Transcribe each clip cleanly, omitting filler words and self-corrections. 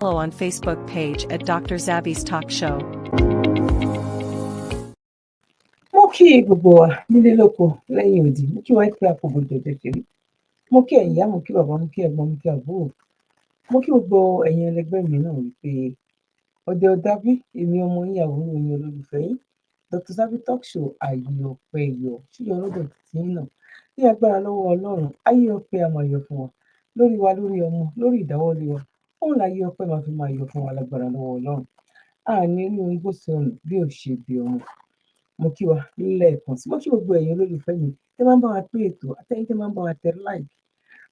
Follow on Facebook page at Dr. Zabby's Talk Show. Mo kí gbogbo wa nílé lóko lẹ́yìn odi, mo kí wa pé àpòbò jẹjẹ kiri, mo kí ẹ̀yin ìyá, mo kí bàbá, mo kí ẹ̀gbọ́n, mo kí àbúrò, mo kí gbogbo ẹ̀yin ẹlẹgbẹ́ mi náà wípé ọdẹ ọdábí, èmi ọmọ yín àbúrò yín olólùfẹ́ yín Dr. Zabby Talk Show ayé ọpẹ́ yọ ṣíyọ lọ́dọ̀ tí yín náà ní agbára lọ́wọ́ Ọlọ́run. Ayé ọpẹ́ a máa yọ fún wa lórí ọmọ, lórí ìdáwọ́lé wa, òun láyé ọpẹ́ máa fi máa yọ fún wa lágbára lọ́wọ́ Ọlọ́run. Àní inú igbó sọnù bí ò ṣe bí ọmọ. Mo kí wa lẹ́ẹ̀kan sí, mo kí gbogbo ẹ̀yin olólùfẹ́ mi tẹ́ máa ń bá wa pé ètò, àtẹ̀yin tẹ́ máa ń bá wa tẹ like,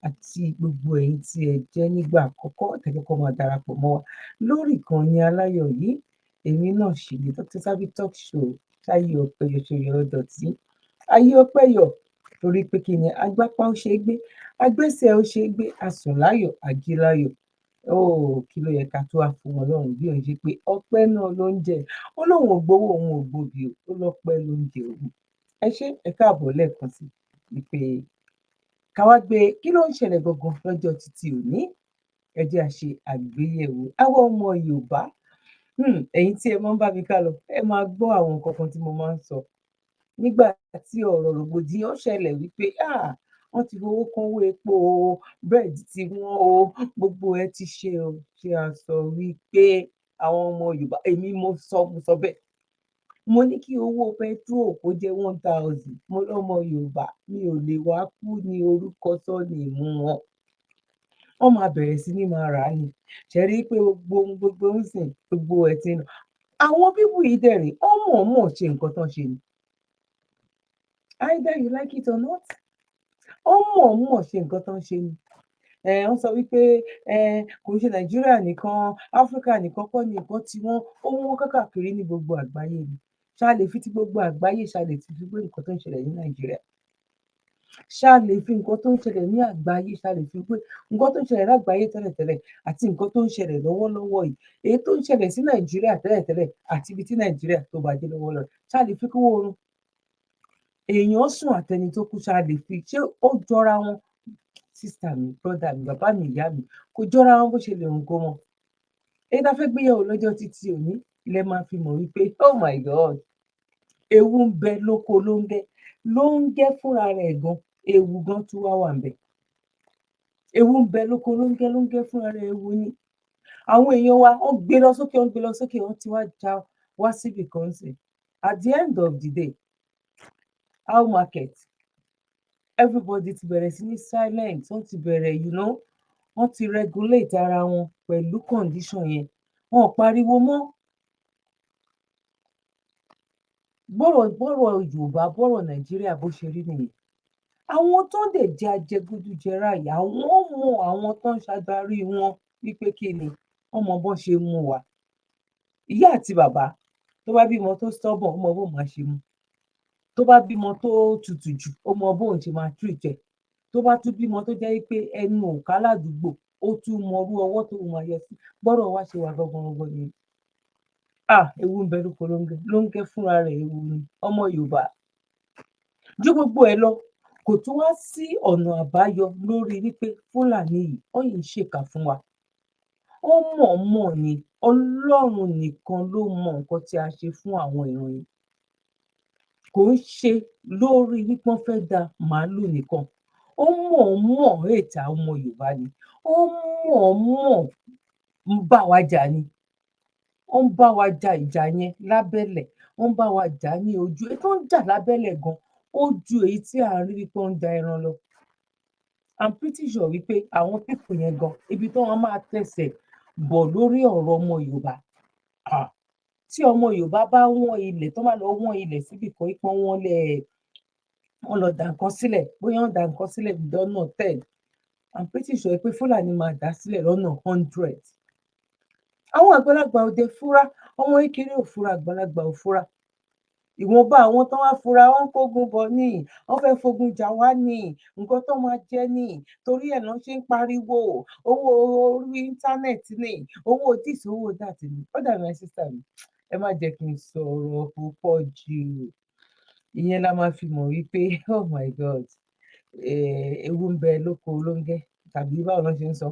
àti gbogbo ẹ̀yin tí ẹ jẹ́ nígbà àkọ́kọ́ tẹ́ kọ́kọ́ máa darapọ̀ mọ́ wa lórí ìkànnì aláyọ̀ yìí. Èmi náà ṣì ní Dr. Zabby Talk Show táyé ọpẹ́ yọ ṣe yọ lọ́dọ̀ tí ayé ọpẹ́ yọ torí pé kí ni agbápá ó ṣe é gbé, agbésẹ̀ ó ṣe é gbé, asùn láyọ̀ ají láyọ̀. Kí ló yẹ ká tó wá fún Ọlọ́run bí òun ṣe pé ọpẹ́ náà ló ń jẹ, ó lóun ò gbowó òun ò gbòbí ó lọ́pẹ́ ló ń jẹ òun. Ẹ ṣé, ẹ káàbọ̀ lẹ́ẹ̀kan sí wípé ká wá gbé kí ló ń ṣẹlẹ̀ gangan lọ́jọ́ títí òní. Ẹ jẹ́ a ṣe àgbéyẹ̀wò àwọn ọmọ Yorùbá. Ẹ̀yin tí ẹ máa ń bá mi ká lọ, ẹ máa gbọ́ àwọn nǹkan kan tí mo máa ń sọ nígbà tí ọ̀rọ̀ rògbòdìyàn ṣẹlẹ̀ wípé wọ́n ti fowó kúnwó epo o, búrẹ́dì ti wọ́n o, gbogbo ẹ ti ṣe o. Ṣé a sọ wípé àwọn ọmọ Yorùbá, èmi mo sọ bẹ́ẹ̀. Mo ní kí owó pẹtrol kó jẹ́ 1000. Mo lọ́mọ Yorùbá mi ò lè wá kú ní orúkọ sọ́ọ̀nì ìmú wọn. Wọ́n máa bẹ̀rẹ̀ sí ní máa rà á ni. Ṣe rí i pé gbogbo ń sìn gbogbo ẹ̀ ti nà. Àwọn bíbù yìí dẹ̀ rèé, wọ́n mọ̀ọ́mọ̀ ṣe nǹkan tán ṣe ni. Either you like it or not, wọ́n mọ̀ọ́mọ̀ ṣe nǹkan tán ṣe ni. Wọ́n sọ wípé kò ń ṣe Nàìjíríà nìkan, Áfíríkà nìkan kọ́ ni nǹkan tí ó wọ́n káàkiri ní gbogbo àgbáyé ni. Ṣá lè fi ti gbogbo àgbáyé, ṣá lè fi pé nǹkan tó ń ṣẹlẹ̀ ní Nàìjíríà. Ṣá lè fi nǹkan tó ń ṣẹlẹ̀ ní àgbáyé, ṣá lè fi pé nǹkan tó ń ṣẹlẹ̀ lágbàáyé tẹ́lẹ̀tẹ́lẹ̀ àti nǹkan tó ń ṣẹlẹ̀ lọ́wọ́lọ́wọ́ yìí, èyí tó ń ṣẹlẹ̀ sí Nàìjíríà tẹ́lẹ̀tẹ́lẹ̀ àti ibi tí Nàìjíríà tó bá dé lọ́wọ́lọ́wọ́, ṣá lè fi kí wọ́n run. Èèyàn sùn àtẹni tó kú, ṣá lè fi, ṣé ó jọra wọn? Sísítà mi, brọ́dà mi, bàbá mi, ìyá mi, kò jọra wọn bó ṣe lè hùn kó mọ. Èyí tá fẹ́ gbéyàwó lọ́jọ́ títí òní ilẹ̀ máa fi mọ̀ wípé oh my God, ewu ń bẹ lóko lóńgẹ́ fúnra rẹ̀ gan, ewu gan tún wá wà ńbẹ̀. Ewu ń bẹ lóko lóńgẹ́ fúnra rẹ̀, ewu ni. Àwọn èèyàn wa wọ́n gbé lọ sókè, wọ́n ti wá já wá síbì kan sí. At the end of the day, how market? Everybody ti bẹ̀rẹ̀ sí ní silent, wọ́n ti bẹ̀rẹ̀ wọ́n ti regulate ara wọn pẹ̀lú condition yẹn. Wọn ò pariwo mọ́. Bọ́rọ̀ Yorùbá, bọ́rọ̀ Nàìjíríà bó ṣe rí nìyẹn. Àwọn tó ń dẹ̀ jẹ́ ajẹgúdújẹrá yìí, àwọn mọ àwọn tó ń ṣàdarí wọn wípé kí ni wọ́n mọ bọ́n ṣe mú wa. Ìyá àti bàbá tó bá bímọ tó stubborn, ó mọ bóun máa ṣe mú. Tó bá bímọ tó tutù jù, ó mọ bóun ṣe máa treat ẹ̀. Tó bá tún bímọ tó jẹ́ pé ẹnu ò ká ládùúgbò, ó tún mọ irú ọwọ́ tó máa yọ sí. Bọ́rọ̀ wá ṣe wà gangan ni. Ewu ń bẹ lóko lóńgẹ́ fúnra rẹ̀, ewu ni. Ọmọ Yorùbá, ju gbogbo ẹ̀ lọ, kò tún wá sí ọ̀nà àbáyọ lórí wípé Fúlàní yìí wọ́n yìí ń ṣèkà fún wa. Wọ́n mọ̀ọ́mọ̀ ni. Ọlọ́run nìkan ló mọ nǹkan tí a ṣe fún àwọn ìran yìí. Kò ń ṣe lórí wípé wọ́n fẹ́ da màálù nìkan. Ó mọ̀ọ́mọ̀ hate àwọn ọmọ Yorùbá ni. Ó mọ̀ọ́mọ̀ ń bá wa jà ni. Ó ń bá wa jà ìjà yẹn lábẹ́lẹ̀. Ó ń bá wa jà ní ojú. Èyí tó ń jà lábẹ́lẹ̀ gan, ó ju èyí tí à ń rí wípé ó ń da ẹran lọ. I'm pretty sure wípé àwọn people yẹn gan, ibi tó wọn máa tẹ̀sẹ̀ bọ̀ lórí ọ̀rọ̀ ọmọ Yorùbá. Tí ọmọ Yorùbá bá wọ́n ilẹ̀, tó bá lọ wọ́n ilẹ̀ síbì kan, ipò wọn lọ dà nǹkan sílẹ̀, bóyá wọ́n dà nǹkan sílẹ̀ lọ́nà 10. I'm pretty sure pé Fúlàní máa dà sílẹ̀ lọ́nà 100. Àwọn àgbàlagbà òde fúra, ọmọ kékeré ò fúra, àgbàlagbà ò fúra. Ìwọ̀nba àwọn tó wá fúra, wọ́n ń kógun bọ̀ ní, wọ́n fẹ́ fogun jà wá ní, nǹkan tó máa jẹ ní, torí ẹ̀ náà ṣe ń pariwo owó orí íńtánẹ́ẹ̀tì ní, owó this, owó that ní. Brother my sister mi, ẹ má jẹ́ kí n sọ̀rọ̀ púpọ̀ jù. Ìyẹn la máa fi mọ̀ wípé oh my God, ewu ń bẹ lóko lóńgẹ́, tàbí báwo ló ṣe ń sọ.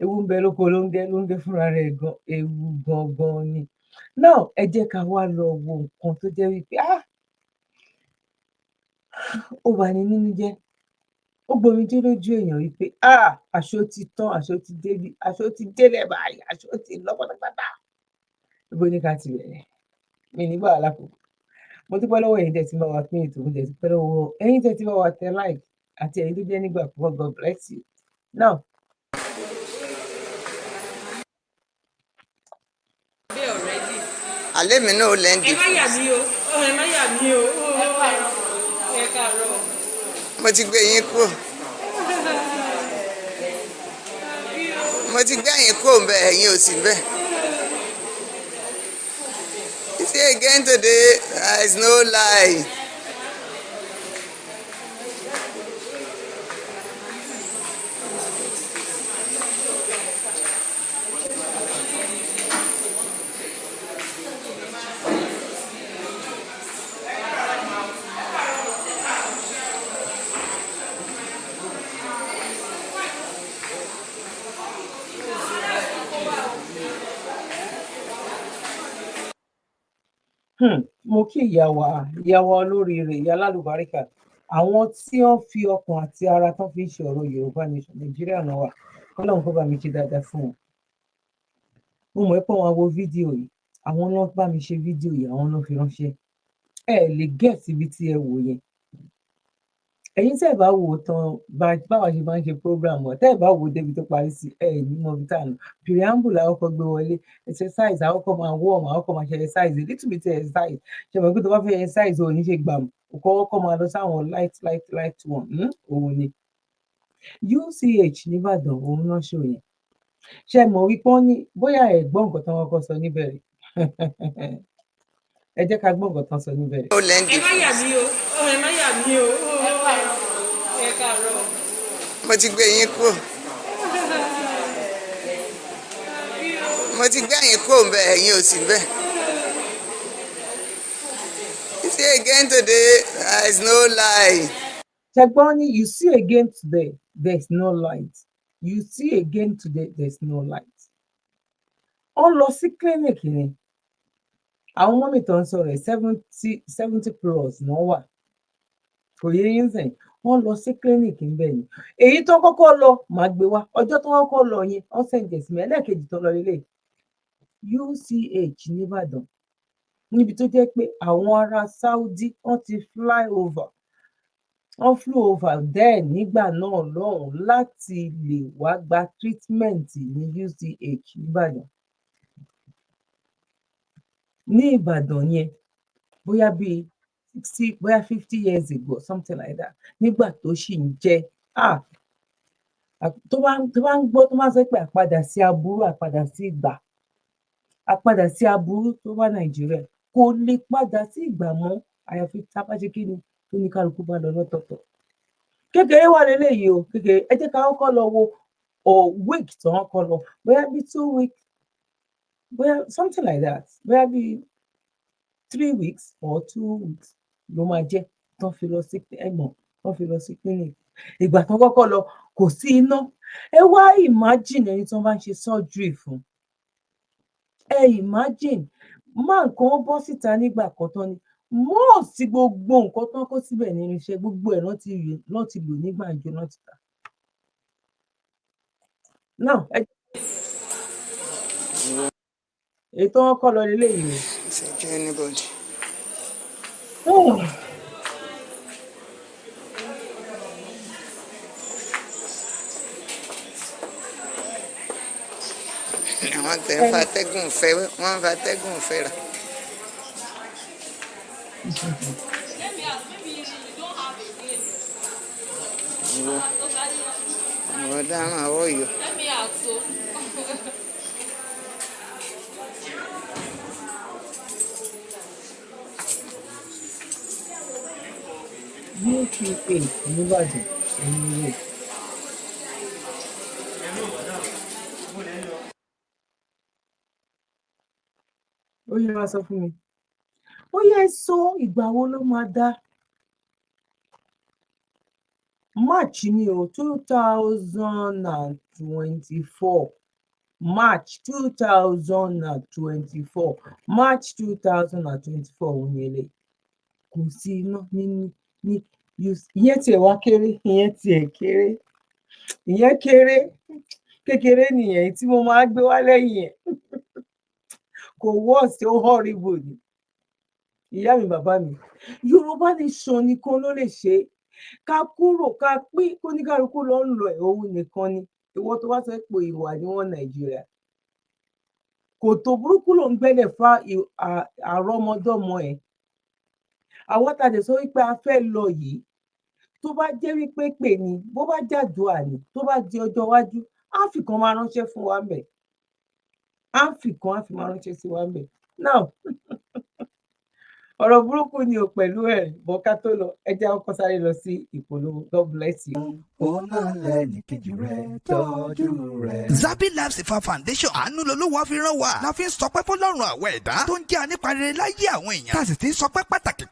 ewu ń bẹ lóko ló ń gé fúnra rẹ̀ gan, ewu gangan ni. Now ẹ jẹ́ ká wá lọ wo nǹkan tó jẹ́ wípé ó bà ní nínú jẹ́, ó gbomijé lójú èèyàn wípé aṣọ ti tán, aṣọ ti débi, aṣọ ti délẹ̀ báyìí, aṣọ ti lọ pátápátá. Ibo ni ká ti bẹ̀rẹ̀? Mi ní gbà wá lákòókò. Mo dúpẹ́ lọ́wọ́ ẹ̀yin tẹ́ ti bá wa pín ètò, mo dẹ̀ dúpẹ́ lọ́wọ́ ẹ̀yin tẹ́ ti bá wa tẹ like àti ẹ̀yin tó jẹ́ nígbà àkọ́kọ́. God bless you. Now alẹ́ mi náà lẹ́ndì ẹ má yà mí o, ẹ má yà mí o, ẹ káàárọ̀. mo ti gbé yín kúrò mo ti gbé yín kúrò ń bẹ ẹ̀yin ò sí bẹ́ẹ̀. You see again today there is no lie. mo kí ìyá wa olóríire, ìyá alálùbáríkà, àwọn tí wọ́n fi ọkàn àti ara tán fi ń ṣe ọ̀rọ̀ Yorùbá nation, Nàìjíríà náà wà. Ọlọ́run kó bá mi ṣe dáadáa fún wọn. Mo mọ̀ pé wọ́n á wo fídíò yìí, àwọn náà bá mi ṣe fídíò yìí, àwọn náà fi ránṣẹ́. Ẹ lè gẹ̀ẹ́sì ibi tí ẹ wò yẹn. Ẹ̀yin tẹ́ ẹ̀ bá wò ó tán báwa ṣe máa ń ṣe program wa, tẹ́ ẹ̀ bá wò ó débi tó parí sí ní mọ ibi tá à ń lọ. Preamble àkọ́kọ́ gbé wọlé, exercise àkọ́kọ́ máa warm, àkọ́kọ́ máa ṣe exercise, a little bit exercise. Ṣé mo pé tó bá fẹ́ exercise ò ní ṣe gbàmù, kọ́kọ́ máa lọ sáwọn light one, òun ni. UCH nìbàdàn, òun náà ṣò yẹn. Ṣé mọ̀ wípé wọ́n ní bóyá ẹ̀ gbọ́ nǹkan tán kọ́kọ́ sọ níbẹ̀rẹ̀? Ẹ jẹ́ ká gbọ́ nǹkan tán sọ níbẹ̀rẹ̀. Ẹ má yà mí o, ẹ má yà mí o, ẹ káàárọ̀. mo ti gbé yín kúrò mo ti gbé yín kúrò ń bẹ ẹ̀yin ò sí bẹ́ẹ̀. You see again today there is no lie. Ṣẹ̀gbọ́n ní you see again today there is no light. You see again today there is no light. Ó lọ sí clinic ni. Àwọn mọ́mì tó ń sọ̀rọ̀ 70 plus náà wà. Kò yé yín sìn, wọ́n lọ sí clinic ńbẹ̀ ni. Èyí tó kọ́kọ́ lọ máa gbé wá, ọjọ́ tó kọ́kọ́ lọ yẹn wọ́n sẹ̀ǹdẹ̀ sí mi, ẹlẹ́ẹ̀kejì tó lọ lélẹ̀ UCH nìbàdàn, níbi tó jẹ́ pé àwọn ará Saudi wọ́n ti fly over there nígbà náà lọ́hùn láti lè wá gba treatment ní UCH nìbàdàn. Ní Ìbàdàn yẹn bóyá bíi 50 years ago, something like that, nígbà tó ṣì ń jẹ́ tó bá ń gbọ́ tó máa sọ pé àpadà sí aburú, àpadà sí ìgbà, àpadà sí aburú tó wá Nàìjíríà kò lè padà sí ìgbà mọ́ àyàfi tá a bá ṣe kí ni tó ní kálukú bá lọ lọ́tọ̀ọ̀tọ̀. Kékeré wà lélẹ́yìí o, kékeré. Ẹ jẹ́ ká kọ́kọ́ lọ wo week tó wọ́n kọ́ lọ, bóyá bíi 2 weeks, bóyá something like that, bóyá bíi 3 weeks or 2 weeks ló máa jẹ́ tán fi lọ sí tán fi lọ sí clinic. Ìgbà tán kọ́kọ́ lọ kò sí iná. Ẹ wá imagine ẹni tí wọ́n bá ń ṣe surgery fún. Ẹ imagine nǹkan bọ́ síta nígbà kan tán ni most gbogbo nǹkan tán kó síbẹ̀ nínú iṣẹ́ gbogbo ẹ̀ náà ti lò ní gbàǹjo náà ti tà. Now èyí tó wọ́n kọ́ lọ lélẹ́yìí o. Ìṣẹ́jú anybody. Àwọn tẹ̀ ń fatẹ́gùn fẹ́, wọ́n ń fatẹ́gùn fẹ́ra. Ìwọ dáhùn àwọ̀ yọ. UCH nìbàdàn, òun ni o. Ó yẹ wá sọ fún mi, ó yẹ sọ ìgbà wo ló máa dá. March ni o 2024 March 2024 March 2024 òun ni eléyìí kò sí iná ní ìyẹn tiẹ̀ wá kéré ìyẹn kéré kékeré nìyẹn tí mo máa gbé wá lẹ́yìn ẹ̀ kò worse ó horrible ni ìyá mi bàbá mi Yorùbá nation nìkan ló lè ṣe ká kúrò ká pín kóníkálukú lọ ń lọ ẹ̀ òun nìkan ni ìwọ tó wá sọ pé ìwà ni wọn Nàìjíríà kòtò burúkú ló ń gbẹ́lẹ̀ fa àrọ́mọdọ́mọ ẹ̀ àwọn tàdé sọ wípé a fẹ́ lọ yìí tó bá jẹ́ wípé pè ní bó bá jàdùà ní tó bá di ọjọ́ iwájú á fi kan máa ránṣẹ́ fún wa ńbẹ̀ á fi máa ránṣẹ́ sí wa ńbẹ̀ now ọ̀rọ̀ burúkú ni ò pẹ̀lú ẹ̀ bọ́ ká tó lọ ẹ jẹ́ ọkọ sáré lọ sí ìpolówó God bless you. òun náà lẹ́ni kejì rẹ̀ tọ́jú rẹ̀. Zabi Life Saver Foundation àánú lolówó fi rán wa la fi ń sọpẹ́ fọlọ́run àwọ̀ ẹ̀dá tó ń jẹ́ aníparẹ́ láyé àwọn èèyàn tá a sì ti ń sọpẹ́ pàtàkì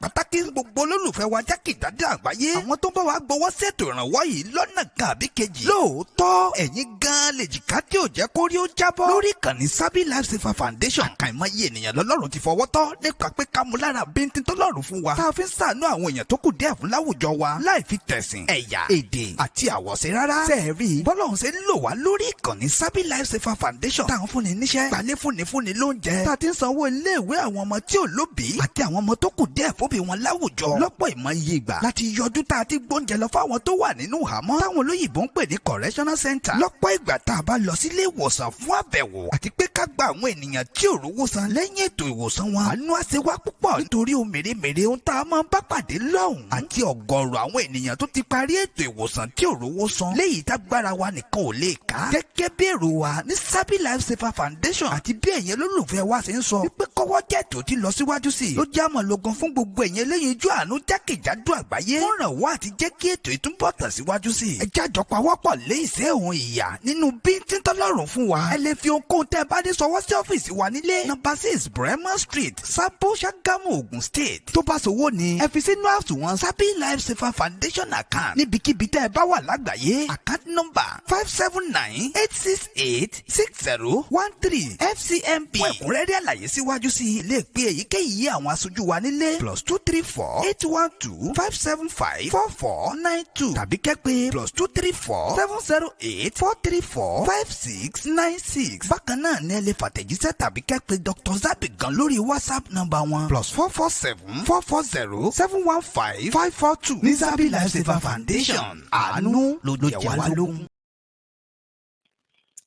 gbogbo olólùfẹ́ wa jákèjádò àgbáyé àwọn tó ń bá wa gbowó ṣètò ìrànwọ́ yìí lọ́nà kan àbí kejì lóòótọ́ ẹ̀yin gan lè jìká tí ò jẹ́ kórí ó jábọ́ lórí ìkànnì Zabi Life Saver Foundation àkàìmọye ènìyàn lọ́lọ́run ti fọwọ́ tọ́ nípa pé ká mú lára bíntín tọ́lọ́run fún wa tá a fi ń ṣàánú àwọn èèyàn tó kù díẹ̀ fún láwùjọ wa láì fi tẹ̀sìn ẹ̀yà èdè àti àwọ̀ṣe rárá sẹ́ẹ̀rí bọ́lọ́run ṣe ń lò wá lórí ìkànnì Zabi Life Saver Foundation táwọn fúnni níṣẹ́ gbalẹ̀ fúnni lóúnjẹ tá a ti ń sanwó iléèwé àwọn ọmọ tí ò lóbìí àti àwọn ọmọ tó kù díẹ̀ fóbi wọn láwùjọ lọ́pọ̀ ìmọ̀ye ìgbà láti yọjú tá a ti gbóúnjẹ lọ fáwọn tó wà nínú ìhámọ́ táwọn olóyìnbó ń pè ní correctional center lọ́pọ̀ ìgbà tá a bá lọ sílé ìwòsàn fún àbẹ̀wò àti pé ká gba àwọn ènìyàn tí ò rówó san lẹ́yìn ètò ìwòsàn wọn àánú àṣewá púpọ̀ nítorí ohun mèremère ohun tá a máa ń bá pàdé lọ́hùn àti ọ̀gọ̀ọ̀rọ̀ àwọn ènìyàn tó ti parí ètò ìwòsàn tí ò rówó san léyìí tágbára wa nìkan ò lè ká gẹ́gẹ́ bí èrò wa ní Zabi Life Saver Foundation àti bí ẹ̀yin olólùfẹ́ wa ṣe ń sọ wípé kọ́wọ́ jẹ́tò ti lọ síwájú sí i ló já mọ̀ lógun fún gbogbo ẹ̀yin eléyìí ojú àánú jákèjádò àgbáyé wọ́n ràn wá àti jẹ́ kí ètò ìtúbọ̀ tẹ̀ síwájú sí i ẹ jájọ pawọ́pọ̀ lé ìṣẹ́ òun ìyà nínú bíntín tọ́lọ́run fún wa ẹ lè fi ohunkóhun tẹ́ ẹ bá ní sọwọ́ sí ọ́fíìsì wa nílé number 6 Bremer Street Sabo Ṣàgámù Ògùn State tó bá sowó ni ẹ fi sínú àsùnwọ̀n Zabi Life Saver Foundation account níbikíbi tẹ́ ẹ bá wà lágbàáyé account number 579-868-6013 FCMB fún ẹ̀kúnrẹ́rẹ́ àlàyé síwájú sí i lè pe èyíkéyìí àwọn aṣojú wa nílé +234-812-575-4492 tàbí kẹ́pẹ́ +234-708-434-5696 bákan náà ní ẹ lè fàtẹ̀jíṣẹ́ tàbí kẹ́pẹ́ Dr. Zabi gan lórí WhatsApp nọ́mbà wọn +447-440-715-542 ní Zabi Life Saver Foundation àánú ló jẹ wá lógún.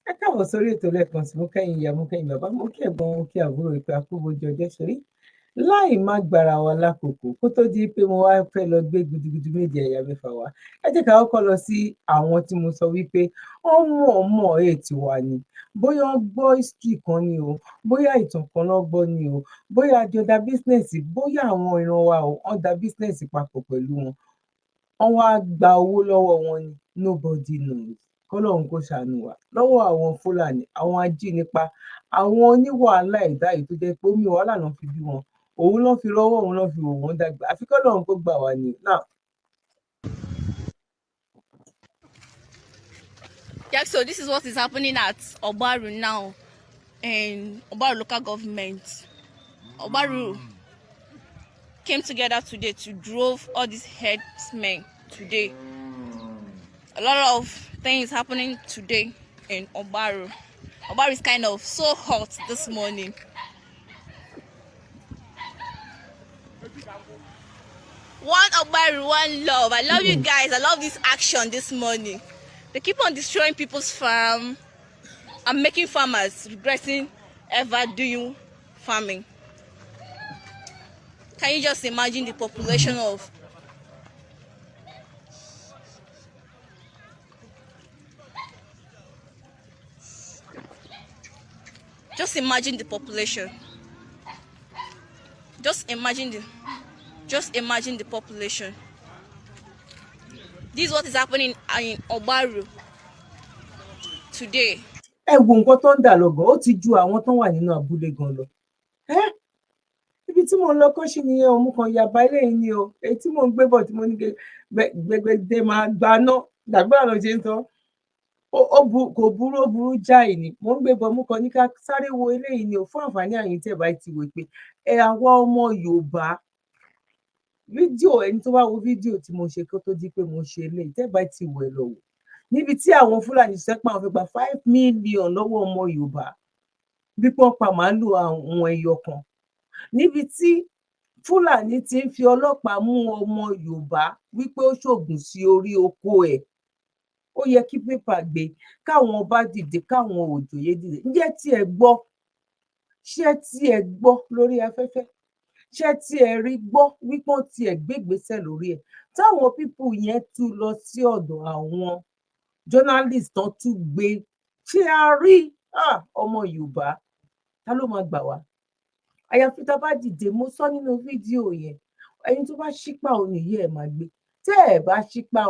ẹ káàbọ̀ sórí ètò lẹ́ẹ̀kan sí mo kẹ́yìn ìyá mo kẹ́yìn bàbá mo kí ẹ̀gbọ́n mo kí àbúrò ìpè àkóbójú ọjọ́ sórí láì má gbára wa lákòókò kó tó di pé mo wá fẹ́ lọ gbé gudugudu méje ẹ̀yà mẹ́fà wá ẹ jẹ́ ká kọ́kọ́ lọ sí àwọn tí mo sọ wípé wọ́n mọ̀ ètò wa ni bóyá wọ́n gbọ́ history kan ni o bóyá ìtàn kan lọ́ gbọ́ ni o bóyá àjọdá bísínẹ́sì bóyá àwọn ìran wa ò wọ́n da bísínẹ́sì papọ̀ pẹ̀lú wọn wọ́n wá gba owó lọ́wọ́ wọn ni nobody knows kọ́lọ́run kó ṣàánú wa lọ́wọ́ àwọn Fúlàní àwọn ajínipa àwọn oníwàhálà ẹ̀dá yìí tó jẹ́ pé omi wàhálà náà fi bí wọn òun ló fi rọ́wọ́ òun ló fi wò wọ́n dàgbà àfi kọ́lọ́run kó gbà wá ní now. Yeah, so this is what is happening at Obaru now in Obaru local government. Obaru came together today to drove all these headsmen today. A lot of things happening today in Obaru. Obaru is kind of so hot this morning. One Obaru, one love. I love you guys. I love this action this morning. They keep on destroying people's farm and making farmers regretting ever doing farming. Can you just imagine the population of just imagine the population. Just imagine the population. This is what is happening in Obaru today. ẹ wo nǹkan tó ń dà lọ́gàn ó ti ju àwọn tó wà nínú abúlé gan lọ ibi tí mo ń lọ kọ́ṣì nìyẹn o, mo kàn yàbá ilé yìí ni o, èyí tí mò ń gbé bọ̀ tí mo ní gbẹgbẹdẹ máa gbaná dàgbà lọ ṣe ń sọ kò burú ó burú jáì ni mo ń gbé bọ̀, mo kàn ní ká sáré wo eléyìí ni o fún àǹfààní àyìn tẹ́ bá ti wò pé àwa ọmọ Yorùbá fídíò ẹni tó bá wo fídíò tí mo ṣe kó tó di pé mo ṣe eléyìí tẹ́ bá ti wò ẹ lọ wò níbi tí àwọn Fúlàní sẹpà àwọn fẹ́ gba 5 million lọ́wọ́ ọmọ Yorùbá bí wọ́n pa màálù àwọn ẹyọ kan, níbi tí Fúlàní ti ń fi ọlọ́pàá mú ọmọ Yorùbá wípé ó ṣògùn sí orí oko ẹ̀. Ó yẹ kí pépà gbé, káwọn ọba dìde, káwọn òjòyè dìde. Ǹjẹ́ tí ẹ gbọ́, ṣé tí ẹ gbọ́ lórí afẹ́fẹ́, ṣé tí ẹ rí gbọ́ wípé wọ́n ti ẹ̀ gbégbèsè lórí ẹ̀, táwọn pípù yẹn tún lọ sí ọ̀dọ̀ àwọn journalist tán tún gbé, ṣé a rí ọmọ Yorùbá, ta ló máa gbà wá? Àyàfi tá a bá dìde, mo sọ nínú fídíò yẹn, ẹni tó bá ṣípà òní yẹ ẹ máa gbé, tẹ́ ẹ bá ṣípà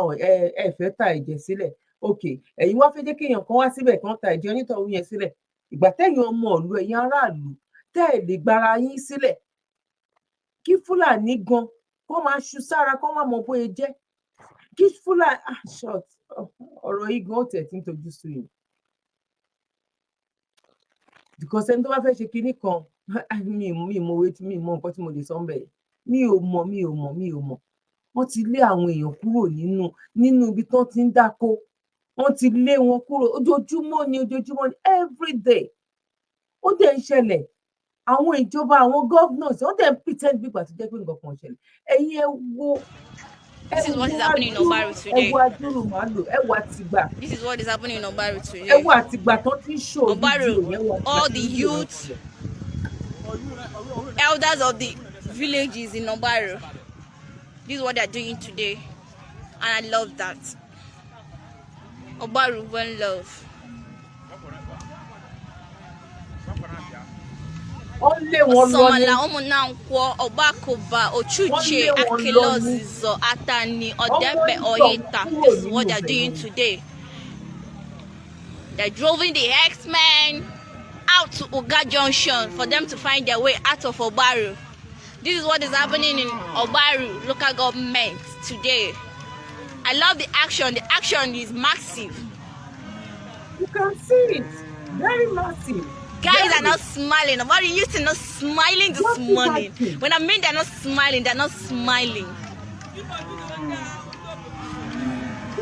ẹ fẹ́ ta ẹ̀jẹ̀ sílẹ̀, ok, ẹ̀yin wá fẹ́ jẹ́ kéèyàn kan wá síbẹ̀ kan ta ẹ̀jẹ̀ onítọ̀hún yẹn sílẹ̀, ìgbà tẹ́yin ọmọ ìlú, ẹ̀yin aráàlú tẹ́ ẹ lè gbára yín sílẹ̀ kí Fúlàní gan kó máa ṣu sára, kó má mọ bóyá jẹ́ kí Fúlàní short ọ̀rọ̀ yìí gan ó tẹ̀ tí ń tojú sú yìí, because ẹni tó bá fẹ́ ṣe kinní kan mi mọ nǹkan tí mo lè sọ ń bẹ̀, mi ò mọ̀ wọ́n ti lé àwọn èèyàn kúrò nínú ibi tán ti ń dáko, wọ́n ti lé wọn kúrò ojoojúmọ́ ni everyday ó dẹ̀ ń ṣẹlẹ̀. Àwọn ìjọba, àwọn governors wọ́n dẹ̀ ń pretend bí ìgbà tó jẹ́ pé nǹkan kan ṣẹlẹ̀. Ẹ̀yin ẹ wo This is what is happening in Obaru today. ẹ wo adúrú màálù, ẹ wo àtìgbà. This is what is happening in Obaru today. Ẹ wo àtìgbà tó ti ń ṣò Obaru, fídíò yẹn, all the youths, elders of the villages in Obaru, this is what they are doing today, and I love that. Obaru, one love. Ọsọmọla ụmụnankwọ ọgbakọba ochuche akelozizo atani ọdẹbẹ ọyẹta. This is what they are doing today. They're driving the X-Men out to Uga Junction for them to find their way out of Obaru. This is what is happening in Obaru local government today. I love the action. The action is massive. You can see it. Very massive. Guys are not smiling. Obaru used to not smiling this morning. When I mean they're not smiling, they're not smiling. You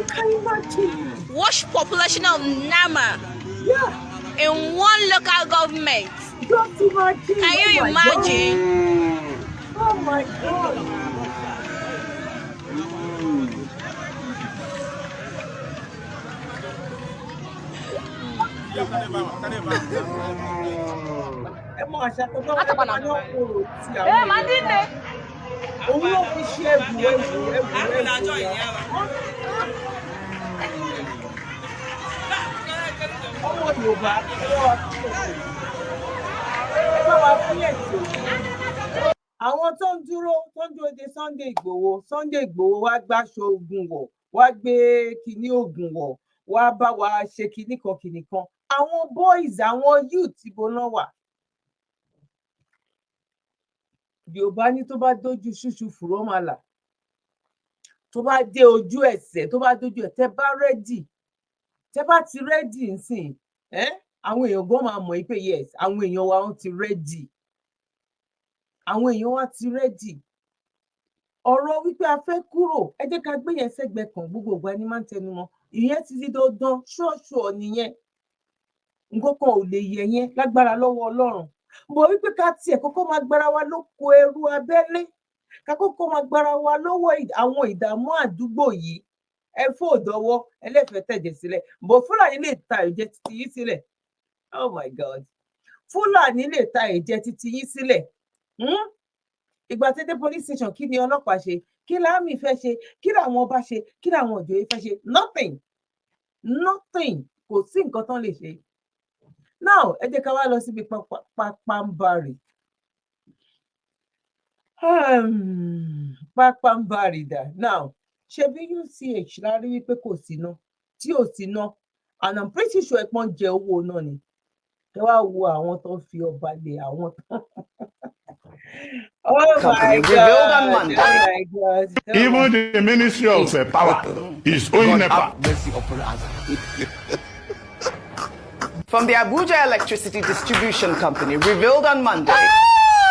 can imagine. Watch population of Nama in one local government. Just imagine. Can you imagine? Oh my God. Ẹ mọ àṣà tó bá wà ní ọkùnrin tí àwọn èèyàn òun ló fi ṣe ẹbù ọmọ Yorùbá ẹ bá wa fílẹ̀ tó. Àwọn tó ń dúró de Sunday Igboho wá gbáṣọ ogun wọ̀, wá gbé kinní ogun wọ̀, wá bá wa ṣe kinní kan. Àwọn boys, àwọn youth ibo náà wà. Yorùbá ní tó bá dójú ṣúṣú fùrọ́ máa là, tó bá dé ojú ẹsẹ̀, tó bá dójú ẹ̀, tẹ́ bá ti rẹ́dì nsìn, àwọn èèyàn gan máa mọ̀ pé yes, àwọn èèyàn wa wọ́n ti rẹ́dì. Àwọn èèyàn wa ti rẹ́dì. Ọ̀rọ̀ wípé a fẹ́ kúrò, ẹ jẹ́ ká gbé yẹn sẹ́gbẹ̀ẹ́ kan, gbogbo ìgbà ni máa ń tẹnu mọ́. Ìyẹn ti di dandan, ṣọ́ọ̀ṣọ́ nìyẹn. Nǹkan kan ò lè yẹ yẹn lágbára lọ́wọ́ Ọlọ́run. Mo wípé ká tiẹ̀ kọ́kọ́ máa gbára wa lóko ẹrú abẹ́lé, ká kọ́kọ́ máa gbára wa lọ́wọ́ àwọn ìdààmú àdúgbò yìí. Ẹ fò dọ́wọ́, ẹlẹ́fẹ̀ẹ́ tẹ̀jẹ̀ sílẹ̀. Bọ̀ Fúlàní lè ta ẹ̀jẹ̀ títí yín sílẹ̀. Oh my God. Fúlàní lè ta ẹ̀jẹ̀ títí yín sílẹ̀. Ìgbà tí dé police station, kí ni ọlọ́pàá ṣe? Kí láàmì fẹ́ ṣe? Kí làwọn ọba ṣe? Kí làwọn òjòyè fẹ́ ṣe? Nothing. Kò sí nǹkan tán lè ṣe. Now, ẹ jẹ́ ká wá lọ síbi pápánbarì. Pápánbarì dà. Now, ṣebí UCH la rí wípé kò síná, tí ò síná, and I'm pretty sure ẹ̀pọ̀n jẹ owó náà ni. Ẹ wá wo àwọn tó fi ọba lé àwọn Oh Company my revealed on God. Monday. Oh my God. Oh Even my. the Ministry of Power is owing NEPA. From the Abuja Electricity Distribution Company revealed on Monday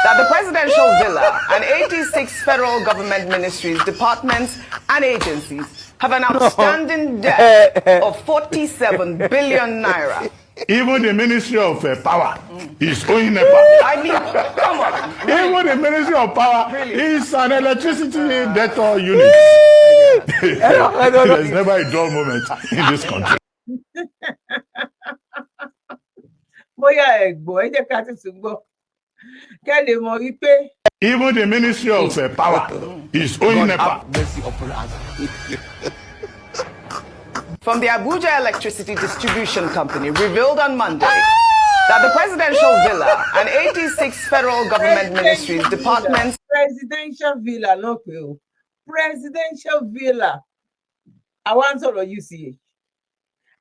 that the presidential villa and 86 federal government ministries, departments, and agencies have an outstanding debt of 47 billion naira. Even the Ministry of Power is owing NEPA. I mean, come on. Really? Even the Ministry of Power is an electricity debtor unit. There's never a dull moment in this country. Bóyá ẹ gbọ́, ẹ jẹ́ ká tún gbọ́. Kẹ́ lè mọ̀ wípé. Even the Ministry of Power is owing NEPA. From the Abuja Electricity Distribution Company revealed on Monday that the presidential villa and 86 federal government ministries, departments... Presidential villa, no pé. Presidential villa. I want sọ̀rọ̀ UCH.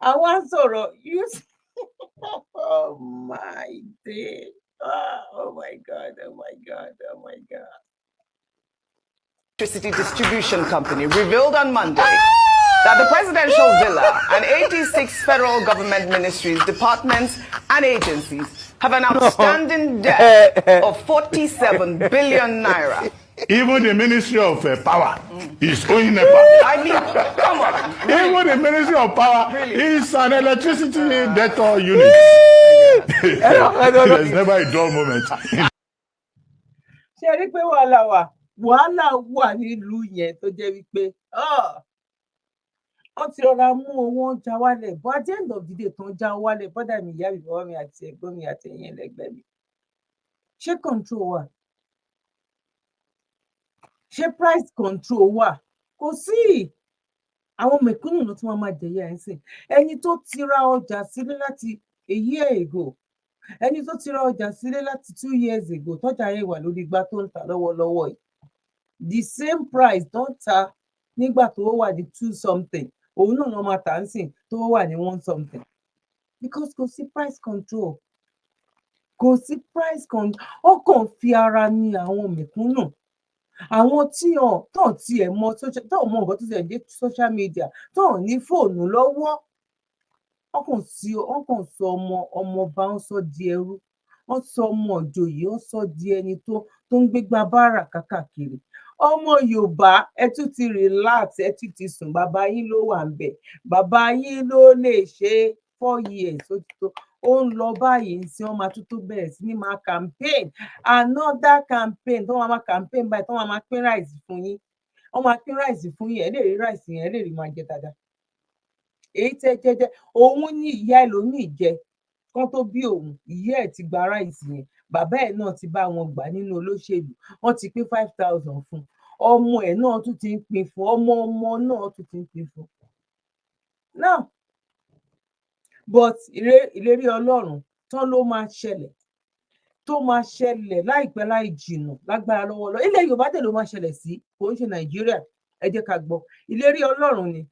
I want sọ̀rọ̀ UCH. Oh my day. Oh my God. Oh my God. Oh my God. Electricity Distribution Company revealed on Monday that the presidential villa and 86 federal government ministries, departments, and agencies have an outstanding debt of 47 billion naira. Even the Ministry of Power is owing NEPA. I mean, come on. Really? Even the Ministry of Power is an electricity debtor unit. There's never a dull moment. Ṣé rí pé wàhálà wà nílùú yẹn tó jẹ́ wípé wọ́n ti rọra mú owó ń já wálẹ̀, but at the end of the day tó ń já wálẹ̀, bọ́dà mi, ìyá mi, bàbá mi àti ẹ̀gbọ́n mi àti ẹ̀yin ẹlẹgbẹ́ mi. Ṣé control wà? Ṣé price control wà? Kò sí. Àwọn mẹ̀kúnnù ló tún máa jẹ̀yà ẹ̀ sìn. Ẹni tó ti ra ọjà sílé láti a year ago, ẹni tó ti ra ọjà sílé láti 2 years ago, tọ́jà yẹn wà lórí igbá tó ń ta lọ́wọ́lọ́wọ́ yìí. The same price tó ń ta nígbà tó wà ní 2 something, òun náà ló máa tà ń sìn tó wà ní 1 something. Because kò sí price control. Kò sí price control. Ó kàn fi ara ní àwọn mẹ̀kúnnù. Àwọn tí tán tiẹ̀ mọ nǹkan tó tiẹ̀ dé social media, tán ní fóònù lọ́wọ́. Wọ́n kàn sọ ọmọọba, wọ́n sọ di ẹrú. Wọ́n sọ ọmọ ìjòyè, wọ́n sọ di ẹni tó ń gbégbá báárà kákàkiri. Ọmọ Yorùbá, ẹ tún ti relax, ẹ tún ti sùn, bàbá yín ló wà ńbẹ̀. Bàbá yín ló lè ṣe 4 years ó ń lọ báyìí sí wọ́n máa tún bẹ̀rẹ̀ sí ní máa campaign, another campaign tó máa campaign báyìí tó máa pín rice fún yín. Wọ́n máa pín rice fún yín, ẹ lè rí rice yẹn, ẹ lè rí máa jẹ dáadáa. Èyí tẹ́ jẹ́jẹ́, òun ní ìyá ẹlòmíì jẹ kán tó bí òun, ìyá ẹ̀ ti gba rice yẹn, bàbá ẹ̀ náà ti bá wọn gbà nínú olóṣèlú, wọ́n ti pín 5,000 fún, ọmọ ẹ̀ náà tún ti ń pín fún, ọmọ náà tún ti ń pín fún. Now, but ìlérí Ọlọ́run tán ló máa ṣẹlẹ̀, tó máa ṣẹlẹ̀ láìpẹ́ láì jìnnà lágbára lọ́wọ́ lọ. Ilẹ̀ Yorùbá dẹ̀ ló máa ṣẹlẹ̀ sí, kò ń ṣe Nàìjíríà. Ẹ jẹ́ ká gbọ́. Ìlérí Ọlọ́run ni.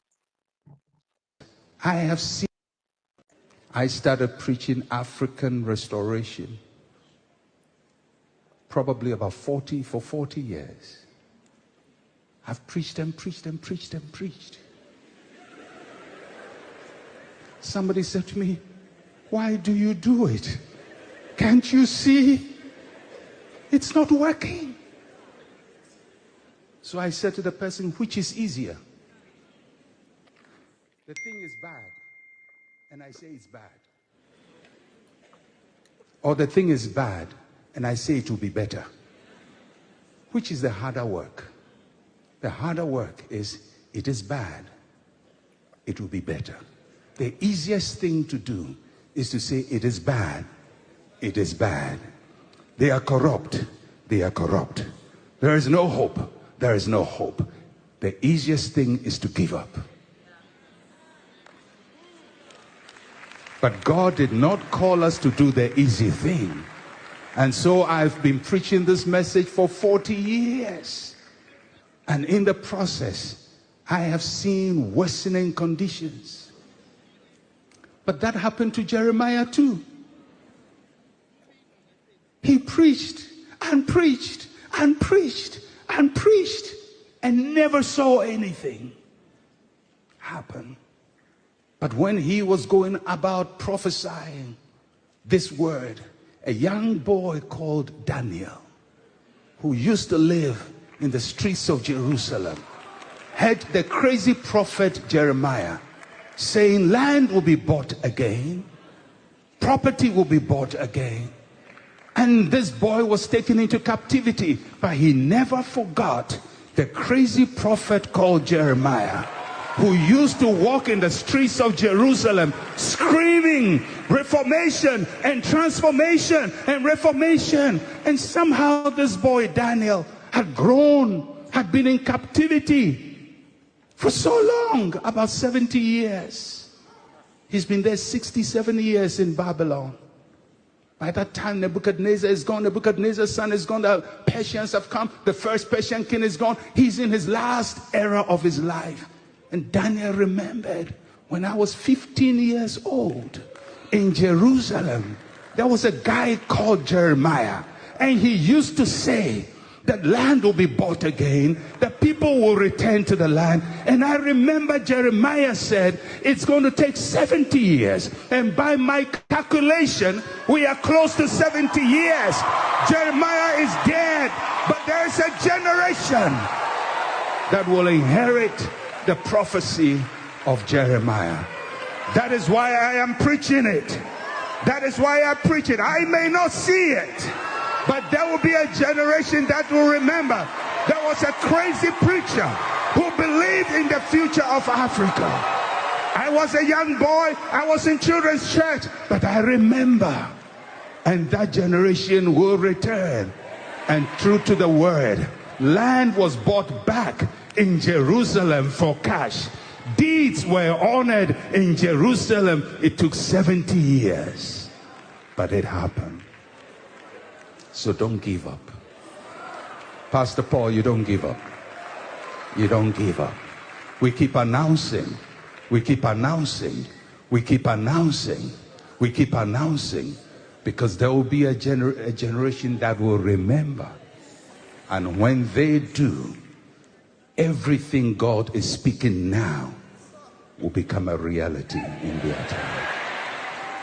I started preaching African restoration probably about 40 years. I've preached and preached and preached and preached. Somebody said to me, "Why do you do it? Can't you see it's not working?" So I said to the person, "Which is easier? The thing is bad, and I say it's bad. Or the thing is bad, and I say it will be better. Which is the harder work?" The harder work is, it is bad, it will be better. The easiest thing to do is to say, it is bad, it is bad. They are corrupt, they are corrupt. There is no hope, there is no hope. The easiest thing is to give up. But God did not call us to do the easy thing. And so I've been preaching this message for 40 years. And in the process, I have seen worsening conditions. But that happened to Jeremiah too. He preached, and preached and preached and preached and never saw anything happen. But when he was going about prophesying this word, a young boy called Daniel, who used to live in the streets of Jerusalem, heard the crazy prophet Jeremiah saying land will be bought again, property will be bought again. And this boy was taken into captivity, but he never forgot the crazy prophet called Jeremiah, who used to walk in the streets of Jerusalem screaming reformation and transformation and reformation. And somehow this boy Daniel had grown, had been in captivity for so long, about 70 years. He's been there 67 years in Babylon. By that time, Nebuchadnezzar is gone. Nebuchadnezzar's son is gone. The Persians have come. The first Persian king is gone. He's in his last era of his life. And Daniel remembered, when I was 15 years old in Jerusalem, there was a guy called Jeremiah. And he used to say that land will be bought again, that people will return to the land. And I remember Jeremiah said it's going to take 70 years. And by my calculation, we are close to 70 years. Jeremiah is dead, but there is a generation that will inherit the prophecy of Jeremiah. That is why I am preaching it. That is why I preach it. I may not see it, but there will be a generation that will remember there was a crazy preacher who believed in the future of Africa. I was a young boy, I was in children's church, but I remember. And that generation will return. And true to the word, land was bought back in Jerusalem for cash. Deeds were honored in Jerusalem. It took 70 years, but it happened. So don't give up. Pastor Paul, you don't give up. You don't give up. We keep announcing. We keep announcing. We keep announcing. We keep announcing. Because there will be a generation that will remember. And when they do, everything God is speaking now will become a reality in their time.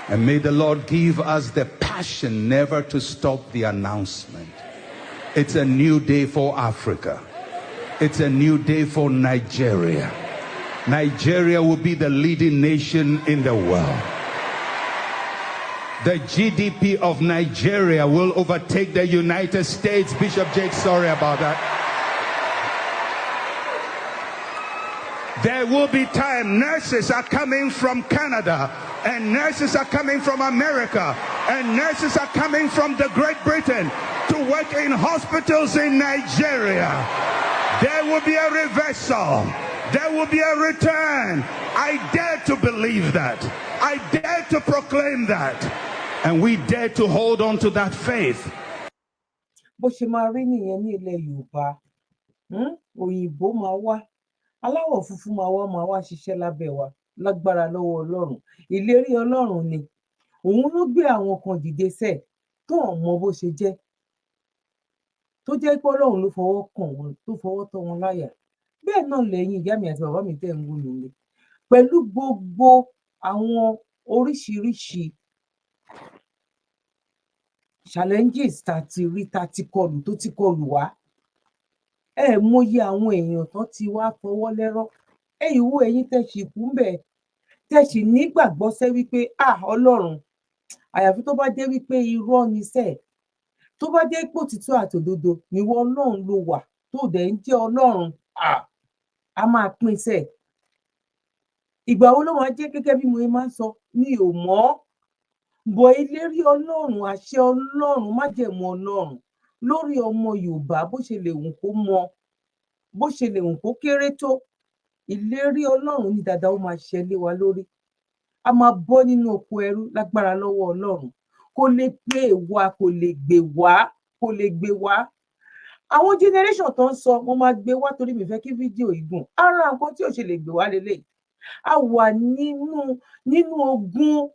And may the Lord give us the passion never to stop the announcement. It's a new day for Africa. It's a new day for Nigeria. Nigeria will be the leading nation in the world. The GDP of Nigeria will overtake the United States. Bishop Jake, sorry about that. There will be time. Nurses are coming from Canada, and nurses are coming from America, and nurses are coming from the Great Britain to work in hospitals in Nigeria. There will be a reversal. There will be a return. I dare to believe that. I dare to proclaim that. And we dare to hold on to that faith. Bó ṣe máa rí nìyẹn ní ilẹ̀ Yorùbá, òyìnbó máa wá, aláwọ̀ funfun máa wá ṣiṣẹ́ lábẹ́ wa lágbára lọ́wọ́ Ọlọ́run. Ìlérí Ọlọ́run ni. Òun ló gbé àwọn kan dìde sẹ́ẹ̀ tó hàn mọ bó ṣe jẹ́. Tó jẹ́ pé Ọlọ́run ló fọwọ́ kàn wọ́n, tó fọwọ́ tọ́ wọn láyà. Bẹ́ẹ̀ náà lẹ́yìn ìyá mi àti bàbá mi tẹ̀ ń wò mí lé. Pẹ̀lú gbogbo àwọn oríṣiríṣi challenges tá ti rí, tá ti kọlù, tó ti kọlù wá. Mọyì àwọn èèyàn tán ti wá fọwọ́ lẹ́rọ̀. Ìwọ ẹ̀yin tẹ́ ṣì kú ńbẹ̀, tẹ́ ṣì nígbàgbọ́ sẹ́ wípé Ọlọ́run, àyàfi tó bá jẹ́ wípé irọ́ ni sẹ́ẹ̀, tó bá jẹ́ pé òtítọ́ àtòdodo níwọ Ọlọ́run ló wà, tó dẹ̀ ń jẹ́ Ọlọ́run, a máa pín sẹ́ẹ̀. Ìgbà wo ló máa jẹ́ gẹ́gẹ́ bí mo máa ń sọ, mi ò mọ̀. Bọ̀ ìlérí Ọlọ́run, àṣẹ Ọlọ́run, májẹ̀mú Ọlọ́run lórí ọmọ Yorùbá, bó ṣe lè wù kó mọ, bó ṣe lè wù kó kéré tó, ìlérí Ọlọ́run ní dáadáa ó máa ṣẹ lé wa lórí. A máa bọ́ nínú oko ẹrú lágbára lọ́wọ́ Ọlọ́run. Kò lè gbé wa, kò lè gbé wa, kò lè gbé wa. Àwọn generation tó ń sọ, mo máa gbé wá torí mi fẹ́ kí fídíò yìí gùn. Ara nǹkan tí ò ṣe lè gbé wá lélẹ̀. A wà nínú ogun.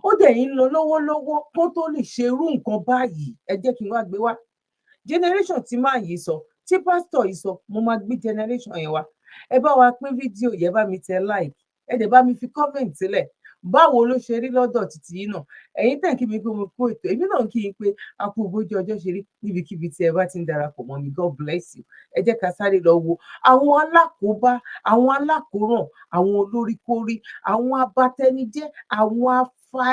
Ó dẹ̀ ń lọ lọ́wọ́lọ́wọ́ kó tó lè ṣerú nǹkan báyìí. Ẹ jẹ́ kí n wá gbé wá. generation tí máa yìí sọ tí pásítọ̀ yìí sọ mo máa gbé generation yẹn wá ẹ bá wa pín fídíò yẹn bá mi tẹ like ẹ dẹ̀ bá mi fi comment sílẹ̀ báwo ló ṣe rí lọ́dọ̀ títí yìí náà ẹ̀yin tẹ̀ kí mi pé mo kó ètò èmi náà kí n pé a kú bójú ọjọ́ ṣe rí níbikíbi tí ẹ bá ti ń darapọ̀ mọ́ mi God bless you ẹ jẹ́ ká sáré lọ wo àwọn alákòóbá àwọn alákòóràn àwọn olóríkórí àwọn abatẹnijẹ́ àwọn afa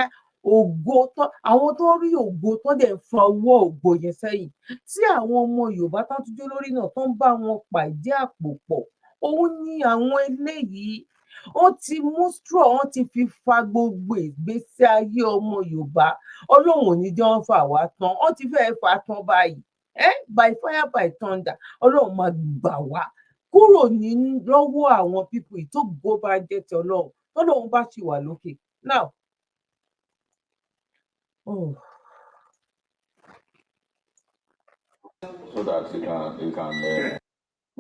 ògo tó àwọn tó rí ògo tó dẹ̀ ń fa owó ògo yẹn sẹ́yìn tí àwọn ọmọ Yorùbá tó tún jó lórí náà tó ń bá wọn pàdé àpò pọ̀ òun ni àwọn eléyìí wọ́n ti mú straw wọ́n ti fi fa gbogbo ìgbésí ayé ọmọ Yorùbá Ọlọ́run ò ní jẹ́ wọ́n fà wá tán wọ́n ti fẹ́ẹ́ fà tán báyìí by fire by thunder Ọlọ́run máa gbà wá kúrò lọ́wọ́ àwọn pípọ̀ yìí tó gbó bá jẹ́ ti Ọlọ́run tọ́lọ́run bá ṣì wà lókè now. Oh. So that he can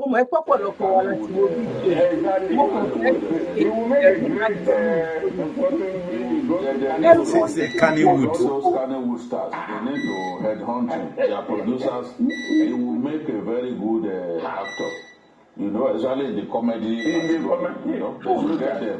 mo mọ̀ ẹ́ pọ̀pọ̀lọpọ̀ wa láti wo fídíò mo kàn fẹ́ kí ẹ̀rù máa Kannywood. Those Kannywood stars, they need to headhunt him. Their producers, he will make a very good actor. You know, especially in the comedy. They should get them.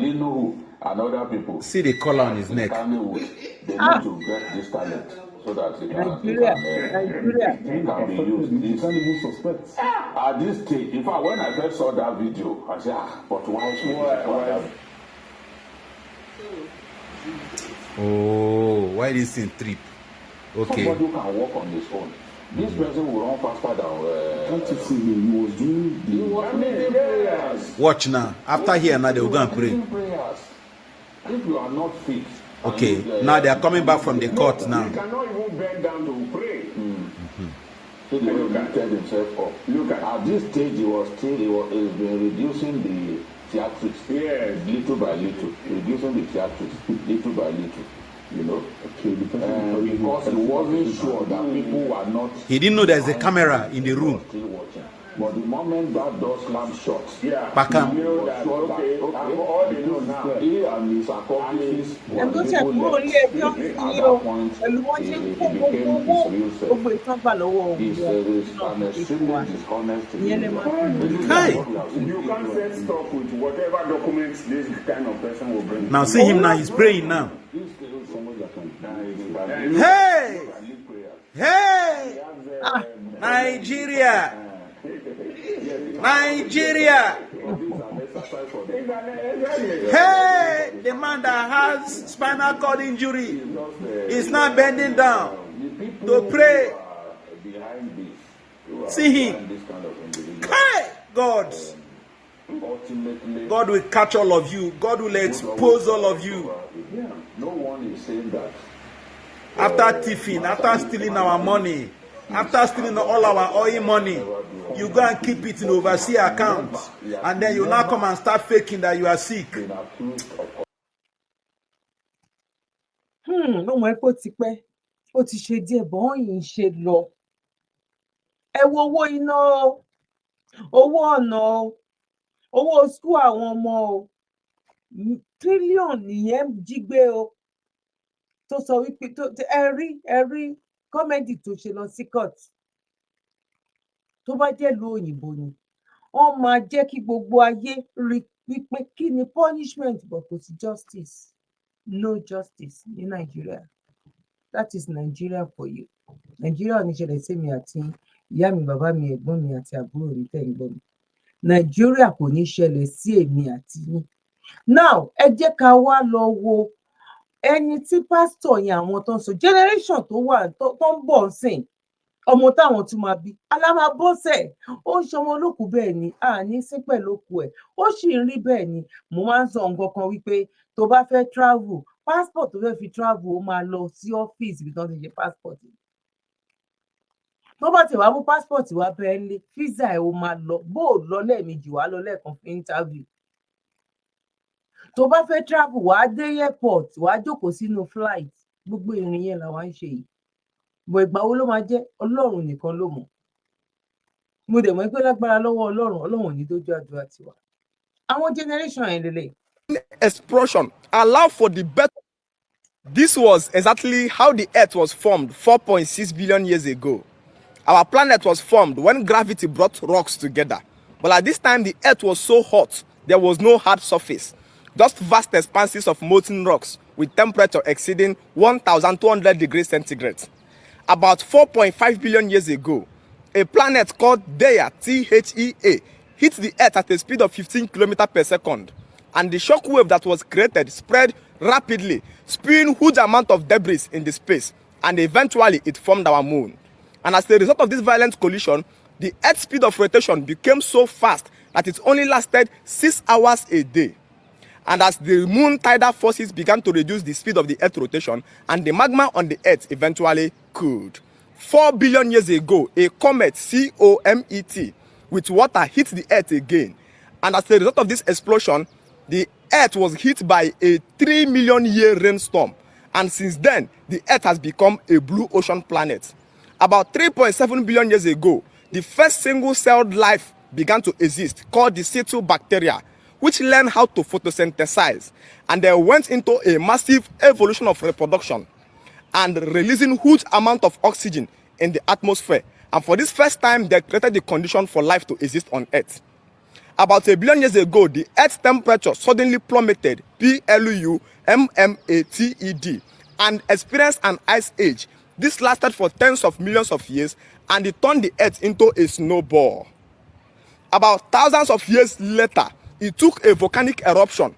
Ninu and other people. See the collar on his neck. Kannywood, they need to get this talent. So that he can be used. You can't even suspect. At this stage, in fact, when I first saw that video, I said, but why should why? Oh, why this thing trip? Okay. Somebody who can walk on his own. This person will run faster than. Can't you see him? He was doing prayers. Watch now. After here, now they will go and pray. If you are not fit. Okay, now they are coming back from the court now. He cannot even bend down to pray. So they lifted himself up. Look at this stage, he's been reducing the theatrics. Yes. Little by little. Reducing the theatrics. Little by little. You know? Okay, because he wasn't sure that people were not. He didn't know there's a camera in the room. Still watching. But the moment that door slammed shut, Bakam. you know that, okay, all they know now, he and his accomplices were able to at that point, he became his real self. He's an extremely dishonest individual. You can't set stop with whatever documents this kind of person will bring. Now see him now, he's praying now. Hey! Hey! Nigeria! Nigeria! Hey! The man that has spinal cord injury is not bending down to pray. See him. Hey! God! God will catch all of you. God will expose all of you. No one is saying that. After thieving, after stealing our money, after stealing all our oil money, you go and keep it in overseas account, and then you now come and start faking that you are sick. No mọ̀ pé ó ti pẹ́ ó ti ṣe díẹ̀ bọ́ yìí ṣe lọ ẹ wo owó iná owó ọ̀nà owó skul àwọn ọmọ o tírílíọ̀nù nìyẹn jí gbé o tó sọ wípé ẹ rí kọ́mẹ́dì tó ṣe lọ sí court tó bá jẹ́ ìlú òyìnbó ni wọ́n máa jẹ́ kí gbogbo ayé rí wípé kí ni punishment but kò sí justice no justice ní Nàìjíríà that is Nigeria for you Nàìjíríà ò ní ṣẹlẹ̀ sí mi àti ìyá mi bàbá mi ẹ̀gbọ́n mi àti àbúrò mi tẹ̀ ń gbọ́ mi Nàìjíríà kò ní ṣẹlẹ̀ sí èmi àti yín now ẹ jẹ́ ká wá lọ wo ẹni tí pásítọ̀ yẹn àwọn tó ń sọ generation tó wà tó ń bọ̀ sìn ọmọ táwọn tún máa bí alámàbọ́sẹ̀ ó ń ṣọmọ olókùú bẹ́ẹ̀ ni àní sí pẹ̀lú òkú ẹ̀ ó sì ń rí bẹ́ẹ̀ ni mo máa ń sọ nǹkan kan wípé tó bá fẹ́ travel passport tó fẹ́ fi travel ó máa lọ sí ọ́fíìsì ibi tó ti ṣe passport tó bá ti wá mú passport wá bẹ́ẹ̀ lé visa ẹ̀ ó máa lọ bó o lọ lẹ́ẹ̀mejì wá lọ lẹ́ẹ̀kan fún interview tó bá fẹ́ travel wàá dé airport wàá jókòó sínú flight gbogbo ìrìn yẹn làwọn ń ṣe yìí bọ̀ ìgbà wo ló máa jẹ́ Ọlọ́run nìkan ló mọ̀ mo dẹ̀ mọ̀ pé lágbára lọ́wọ́ Ọlọ́run ò ní dójú àdúrà tiwa àwọn generation yẹn lélẹ̀. Explosion allow for the better. This was exactly how the earth was formed 4.6 billion years ago. Our planet was formed when gravity brought rocks together. But at this time, the earth was so hot, there was no hard surface. Just vast expanses of molten rocks with temperature exceeding 1,200 degrees centigrade. About 4.5 billion years ago, a planet called Theia, Thea, hit the earth at a speed of 15 kilometers per second. And the shock wave that was created spread rapidly, spewing huge amount of debris in the space, and eventually it formed our moon. And as a result of this violent collision, the earth's speed of rotation became so fast that it only lasted 6 hours a day. And as the moon tidal forces began to reduce the speed of the earth rotation, and the magma on the earth eventually cooled. 4 billion years ago, a comet, COMET, with water hit the earth again. And as a result of this explosion, the earth was hit by a 3 million year rainstorm. And since then, the earth has become a blue ocean planet. About 3.7 billion years ago, the first single-celled life began to exist, called the situ bacteria, which learned how to photosynthesize. And they went into a massive evolution of reproduction and releasing huge amount of oxygen in the atmosphere. And for this first time, they created the condition for life to exist on Earth. About 1 billion years ago, the Earth's temperature suddenly plummeted, PLUMMATED, and experienced an ice age. This lasted for tens of millions of years, and it turned the Earth into a snowball. About thousands of years later, it took a volcanic eruption,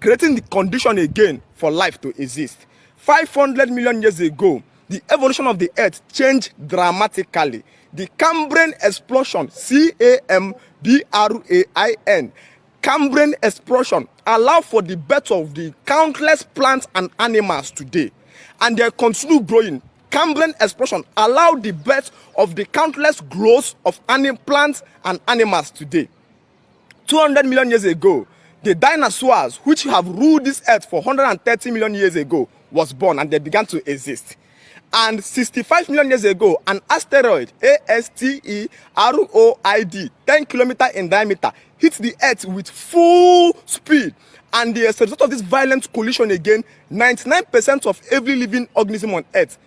creating the condition again for life to exist. 500 million years ago, the evolution of the Earth changed dramatically. The Cambrian explosion, CAMBRAIN, Cambrian explosion, allowed for the birth of the countless plants and animals today. And they continue growing. Cambrian explosion allowed the birth of the countless growths of plants and animals today. 200 million years ago, the dinosaurs, which have ruled this earth for 130 million years ago, was born, and they began to exist. And 65 million years ago, an asteroid, ASTEROID, 10 kilometers in diameter, hit the earth with full speed. And as a result of this violent collision again, 99% of every living organism on earth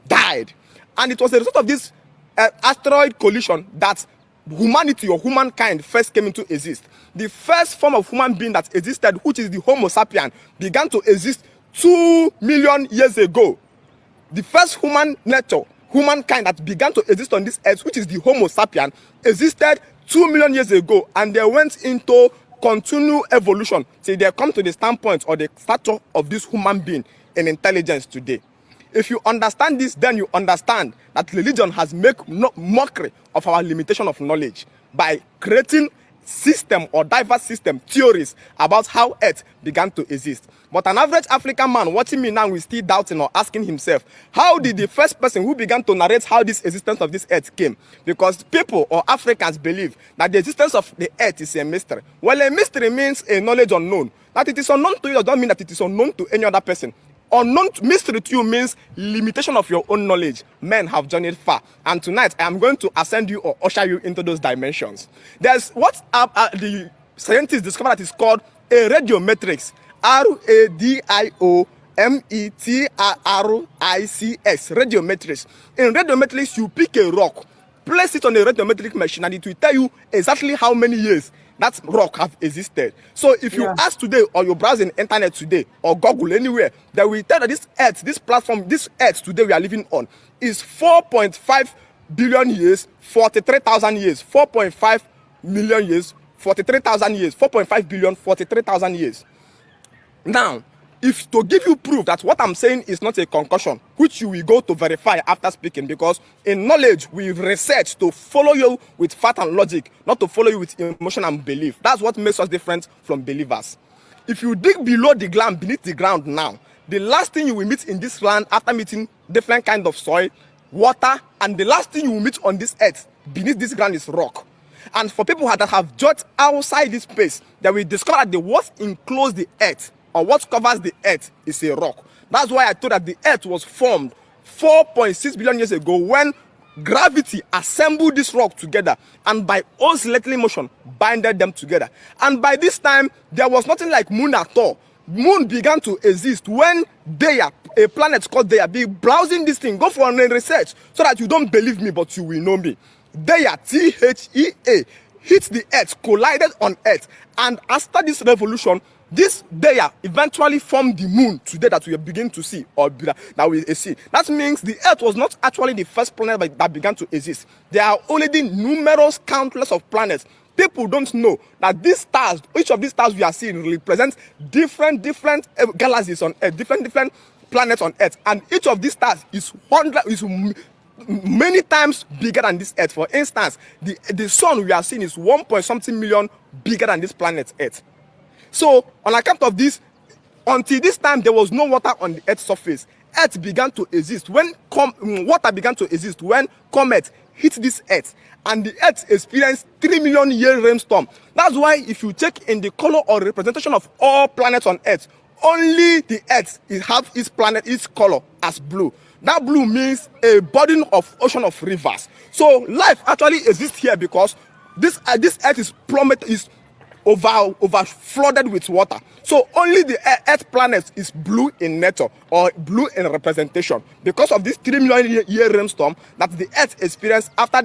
died. And it was a result of this asteroid collision that humanity or humankind first came into exist. The first form of human being that existed, which is the Homo sapien, began to exist 2 million years ago. The first humankind that began to exist on this earth, which is the Homo sapien, existed 2 million years ago, and they went into continual evolution till they come to the standpoint or the stature of this human being in intelligence today. If you understand this, then you understand that religion has made mockery of our limitation of knowledge by creating system or diverse system theories about how earth began to exist. But an average African man watching me now is still doubting or asking himself, how did the first person who began to narrate how this existence of this earth came? Because people or Africans believe that the existence of the earth is a mystery. Well, a mystery means a knowledge unknown. That it is unknown to you does not mean that it is unknown to any other person. Unknown mystery to you means limitation of your own knowledge. Men have journeyed far, and tonight I am going to ascend you or usher you into those dimensions. There's what the scientists discovered that is called a radiometrics. RADIOMETRICS, radiometrics. In radiometrics, you pick a rock, place it on a radiometric machine, and it will tell you exactly how many years that rock have existed. So if you ask today, or you browse in internet today, or Google anywhere, they will tell that this earth, this platform, this earth today we are living on is 4.5 billion years, 43,000 years, 4.5 million years, 43,000 years, 4.5 billion, 43,000 years. Now, if to give you proof that what I'm saying is not a concussion, which you will go to verify after speaking, because in knowledge we research to follow you with fact and logic, not to follow you with emotion and belief. That's what makes us different from believers. If you dig below the ground, beneath the ground now, the last thing you will meet in this land after meeting different kind of soil, water, and the last thing you will meet on this earth beneath this ground is rock. And for people that have judged outside this space, they will discover that what encloses the earth or what covers the earth is a rock. That's why I thought that the earth was formed 4.6 billion years ago when gravity assembled this rock together and by oscillatory motion binded them together. And by this time, there was nothing like moon at all. Moon began to exist when Theia, a planet called Theia. Be browsing this thing. Go for a research so that you don't believe me, but you will know me. Theia, Thea, hit the Earth, collided on Earth. And after this revolution, this Theia eventually formed the moon today that we are beginning to see, or that we see. That means the Earth was not actually the first planet that began to exist. There are already numerous, countless of planets. People don't know that these stars, each of these stars we are seeing, represents different galaxies on Earth, different planets on Earth, and each of these stars is many times bigger than this Earth. For instance, the sun we are seeing is 1 point something million bigger than this planet Earth. So, on account of this, until this time, there was no water on the Earth's surface. Earth began to exist when water began to exist when comet hit this Earth, and the Earth experienced 3 million year rainstorm. That's why if you check in the color or representation of all planets on Earth, only the Earth have its color as blue. That blue means a burden of ocean of rivers. So life actually exists here because this Earth is over flooded with water. So only the Earth planet is blue in nature or blue in representation because of this 3 million year rainstorm that the Earth experienced after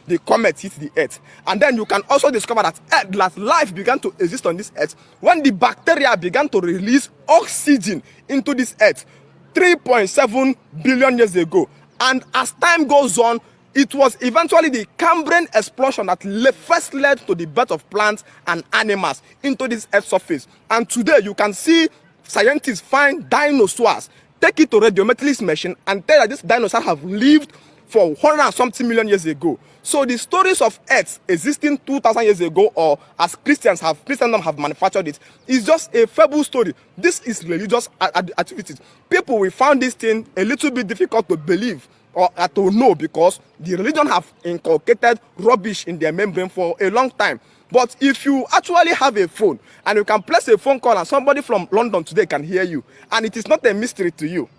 the comet hit the Earth. And then you can also discover that life began to exist on this Earth when the bacteria began to release oxygen into this Earth 3.7 billion years ago. And as time goes on, it was eventually the Cambrian explosion that first led to the birth of plants and animals into this Earth's surface. And today you can see scientists find dinosaurs, take it to radiometric machine and tell that these dinosaurs have lived for 100 and something million years ago. So the stories of Earth existing 2,000 years ago, or as Christendom have manufactured it, is just a fable story. This is religious activities. People will find this thing a little bit difficult to believe or to know because the religion have inculcated rubbish in their membrane for a long time. But if you actually have a phone and you can place a phone call and somebody from London today can hear you, and it is not a mystery to you,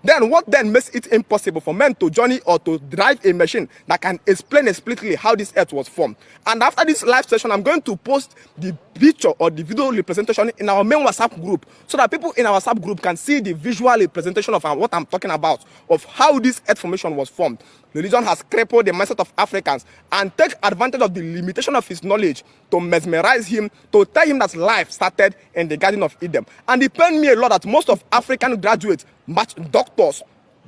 then what then makes it impossible for men to journey or to drive a machine that can explain explicitly how this Earth was formed? And after this live session, I'm going to post the picture or the video representation in our main WhatsApp group so that people in our WhatsApp group can see the visual representation of what I'm talking about, of how this Earth formation was formed. Religion has crippled the mindset of Africans and take advantage of the limitation of his knowledge to mesmerize him, to tell him that life started in the Garden of Eden. And it pained me a lot that most of African graduates, doctors,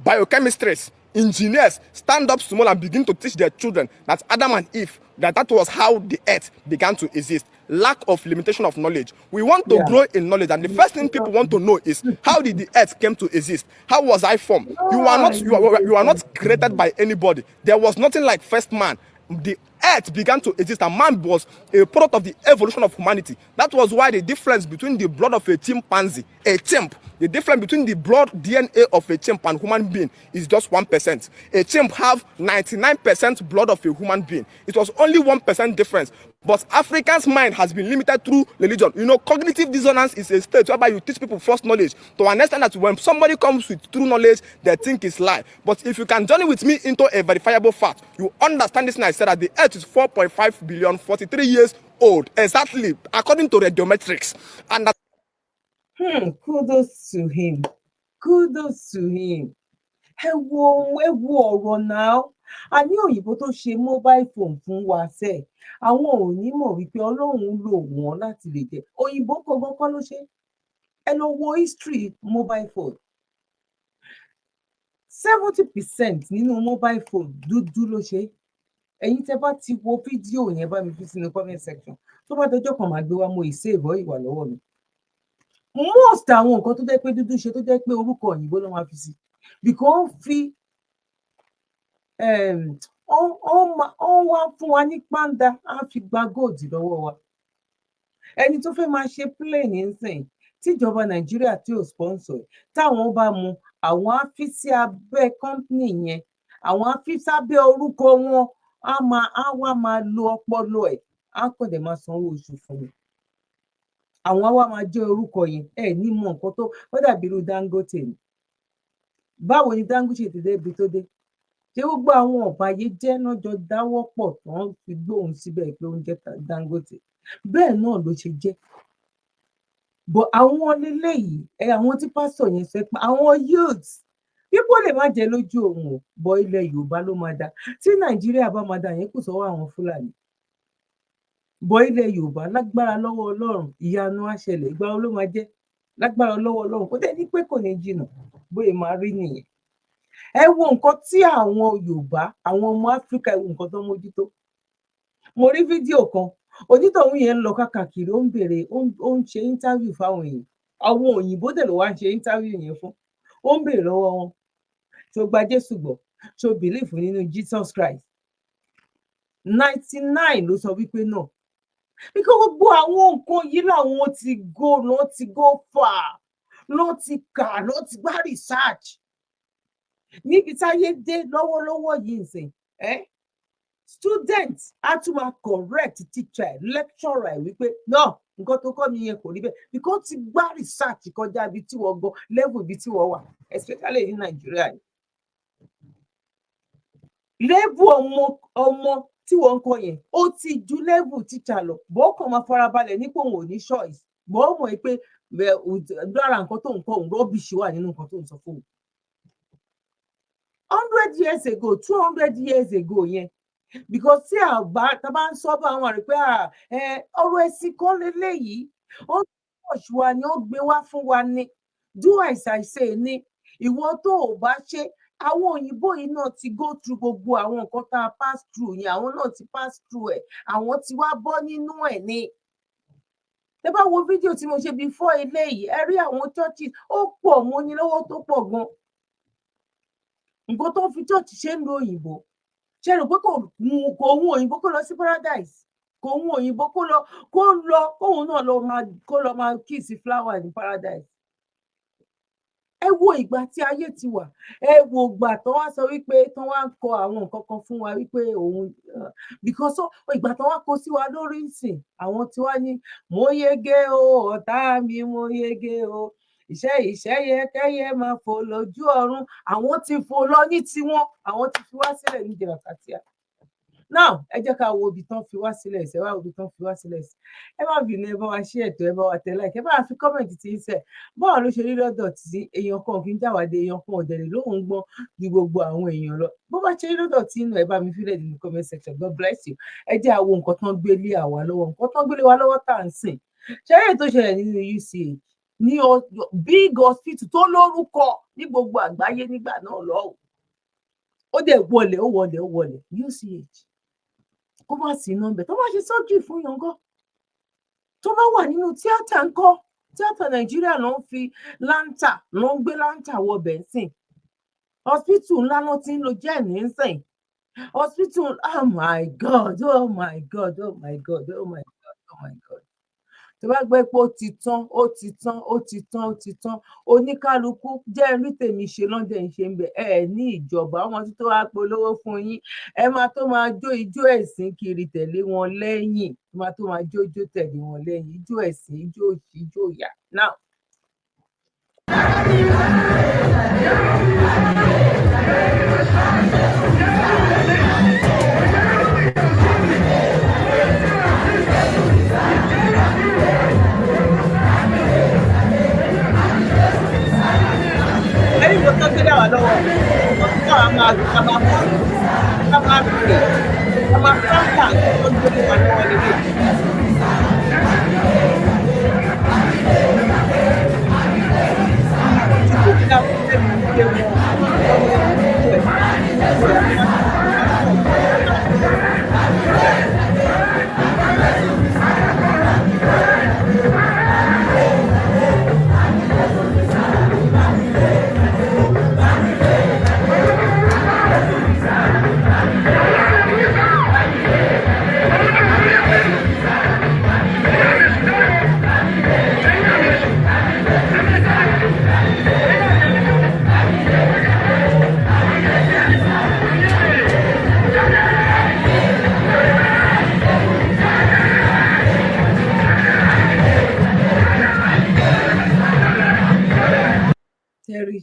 biochemists, engineers stand up small and begin to teach their children that Adam and Eve, that was how the Earth began to exist. Lack of limitation of knowledge. We want to grow in knowledge, and the first thing people want to know is how did the Earth came to exist? How was I formed? You are not created by anybody. There was nothing like first man. The Earth began to exist, and man was a product of the evolution of humanity. That was why the difference between the blood of a chimpanzee, a chimp, the difference between the blood DNA of a chimp and human being is just 1%. A chimp have 99% blood of a human being. It was only 1% difference. But Africans' mind has been limited through religion. You know, cognitive dissonance is a state whereby you teach people false knowledge to understand that when somebody comes with true knowledge, they think it's lie. But if you can journey with me into a verifiable fact, you understand this. And I said that the Earth is 4.5 billion, 43 years old, exactly, according to radiometrics. And that kudos to him. Kudos to him. Ẹ wo ọ̀rọ̀ náà. A ní òyìnbó tó ṣe mobile phone fún wa sẹ́. Àwọn ò ní mọ̀ wípé Ọlọ́run lò wọ́n láti lè jẹ́. Òyìnbó gangan kọ́ ló ṣe. Ẹ lọ wo history mobile phone. 70% nínú mobile phone dúdú ló ṣe. Ẹ̀yin tẹ́ bá ti wo fídíò yẹn bá mi fi sínú comment section. Tó bá dọjọ́ kan máa gbé wa mo ìsèvọ́ ìwà lọ́wọ́ mi. Most àwọn nǹkan tó jẹ́ pé dúdú ṣe tó jẹ́ pé orúkọ òyìnbó ló máa fi sí. Because fi ó wá fún wa ní pàǹdà á fi gba gold lọ́wọ́ wa. Ẹni tó fẹ́ máa ṣe plane nsìn tíjọba Nàìjíríà tí ò sponsor táwọn bá mu àwọn á fi sí abẹ́ company yẹn, àwọn á fi sábẹ́ orúkọ wọn, á wá máa lo ọpọlọ ẹ̀, á kàn dé máa sanwó oṣù fún mi. Àwọn á wá máa jẹ́ orúkọ yẹn ní mọ̀ nǹkan tó ó dàbí irú Dangote ni. Báwo ni Dangote ti débi tó dé? Ṣé gbogbo àwọn ọ̀bàyéjẹ́ náà jọ dáwọ́ pọ̀ tán fi gbóhùn síbẹ̀ pé oúnjẹ Dangote? Bẹ́ẹ̀ náà ló ṣe jẹ́. but àwọn leléyìí àwọn tí pásítọ̀ yẹn sọ pé àwọn youths pípọ lè má jẹ lójú òun o bọ ilẹ̀ Yorùbá ló máa dá tí Nàìjíríà bá máa dá yẹn kù sọ́wọ́ àwọn Fúlàní bọ ilẹ̀ Yorùbá lágbára lọ́wọ́ Ọlọ́run ìyanu á ṣẹlẹ̀ ìgbà wo ló máa jẹ́ lágbára lọ́wọ́ Ọlọ́run kó dé ní pé kò ní jìnnà bóyá máa rí nìyẹn ẹ wo nǹkan tí àwọn Yorùbá àwọn ọmọ Áfíríkà ẹ wo nǹkan tó mójútó mo rí fídíò kan onítọ̀hún yẹn ń lọ káàkiri ó ń béèrè ó ń ṣe interview fáwọn èèyàn àwọn òyìnbó dẹ̀ ló wá ń ṣe interview yẹn fún ó ń béèrè lọ́wọ́ wọn ṣó gba Jésù gbọ́ ṣó believe nínú Jesus Christ 99 ló sọ wípé náà bíkọ́ gbogbo àwọn nǹkan yìí làwọn ti go far ló ti kà ló ti gbá research níbi táyé dé lọ́wọ́lọ́wọ́ yìí nsìn student á tún máa correct teacher lecturer wípé no nǹkan tó kọ́ mi yẹn kò rí bẹ́ẹ̀ because ti gbá research kọjá ibi tí wọ́n gan level ibi tí wọ́n wà especially ní Nàìjíríà yìí level ọmọ tí wọ́n ń kọ́ yẹn ó ti ju level teacher lọ bó kàn máa farabalẹ̀ nípò òun ò ní choice bó mọ̀ pé lára nǹkan tó ń kọ́ òun rubbish wà nínú nǹkan tó ń sọ fún òun 100 years ago 200 years ago yẹn because tí tá bá ń sọ bá àwọn rẹ pé ọ̀rọ̀ ẹ̀sìn kan lélẹ́yìí ó ń pọ̀ṣù wa ni ó gbé wá fún wa ni do as I say ni ìwọ tó ò bá ṣe àwọn òyìnbó yìí náà ti go through gbogbo àwọn nǹkan tá a pass through yẹn àwọn náà ti pass through ẹ̀ àwọn ti wá bọ́ nínú ẹ̀ ni tẹ́ bá wo fídíò tí mo ṣe before eléyìí ẹ rí àwọn churches ó pọ̀ mọ́ ní lọ́wọ́ tó pọ̀ gan nǹkan tó ń fi church ṣe ń lo òyìnbó ṣe rò pé kò ohun òyìnbó kó lọ sí paradise kò ohun òyìnbó kóhun náà lọ máa kiss flower ní paradise ẹ wo ìgbà tí ayé ti wà ẹ wo ìgbà tó wá sọ wípé tó wá ń kọ àwọn nǹkan kan fún wa wípé òun because ìgbà tó wá kó sí wa lórí ìsìn àwọn tí wá ní mo yege o ọ̀tá mi mo yege o ìṣẹ́yẹkẹ́yẹ máa fò lójú ọ̀run àwọn ti fò lọ ní tiwọn àwọn ti fi wá sílẹ̀ ní jẹ̀rọ̀kàtíà now ẹ jẹ́ ká wo ibi tán fi wá sílẹ̀ ẹ̀sẹ̀ wá ibi tán fi wá sílẹ̀ ẹ̀sẹ̀ ẹ má bínú ẹ bá wa ṣí ẹ̀tọ́ ẹ bá wa tẹ̀ like ẹ bá wa fi kọ́mẹ̀ntì tí ń sẹ̀ báwo ló ṣe rí lọ́dọ̀ tí èèyàn kan kì í jáwádé èèyàn kan ọ̀dẹ̀lẹ̀ lóhùn gbọ́n ju gbogbo àwọn èèyàn lọ bó bá ṣe rí lọ́dọ̀ tí inú ẹ bá mi fílẹ̀ nínú comment section God bless you ẹ jẹ́ àwo nǹkan tán gbélé àwa lọ́wọ́ nǹkan tán gbélé wa lọ́wọ́ tá à ń sìn ṣẹ́yìn tó ṣẹlẹ̀ nínú UCH ní big hospital tó lórúkọ ní gbogbo àgbáyé nígbà náà lọ́wọ́ ó dẹ̀ wọlé UCH kó má sí nọ́mbẹ̀ tó bá ṣe surgery fún yangán tó bá wà nínú tíátà ńkọ́ tíátà Nàìjíríà ló ń fi láńtà ló ń gbé láńtà wọ bẹ̀ǹsìn hospital ńlá ló ti ń lo jẹ́ẹ̀nì ń sìn hospital oh my God oh my God oh my God oh my God oh my God tó bá gbé pé ó ti tán oníkálukú jẹ́ rí tèmi ṣe lọ́dẹ̀ ń ṣe ń bẹ̀ ní ìjọba ọmọ tó wá polówó fún yín ẹ máa tó máa jó ijó ẹ̀sìn kiri tẹ̀lé wọn lẹ́yìn máa tó máa jó ijó tẹ̀lé wọn lẹ́yìn ijó ẹ̀sìn ijó òṣì ijó ìyà náà. Ẹ̀yin tó gbé dá wa lọ́wọ́ wọ́n ti káwa máa bèrè ká máa káńtà tó gbé wa lọ́wọ́ lélẹ̀. Tí kò ní àwọn ọ̀rẹ́ mi ń gbé wọn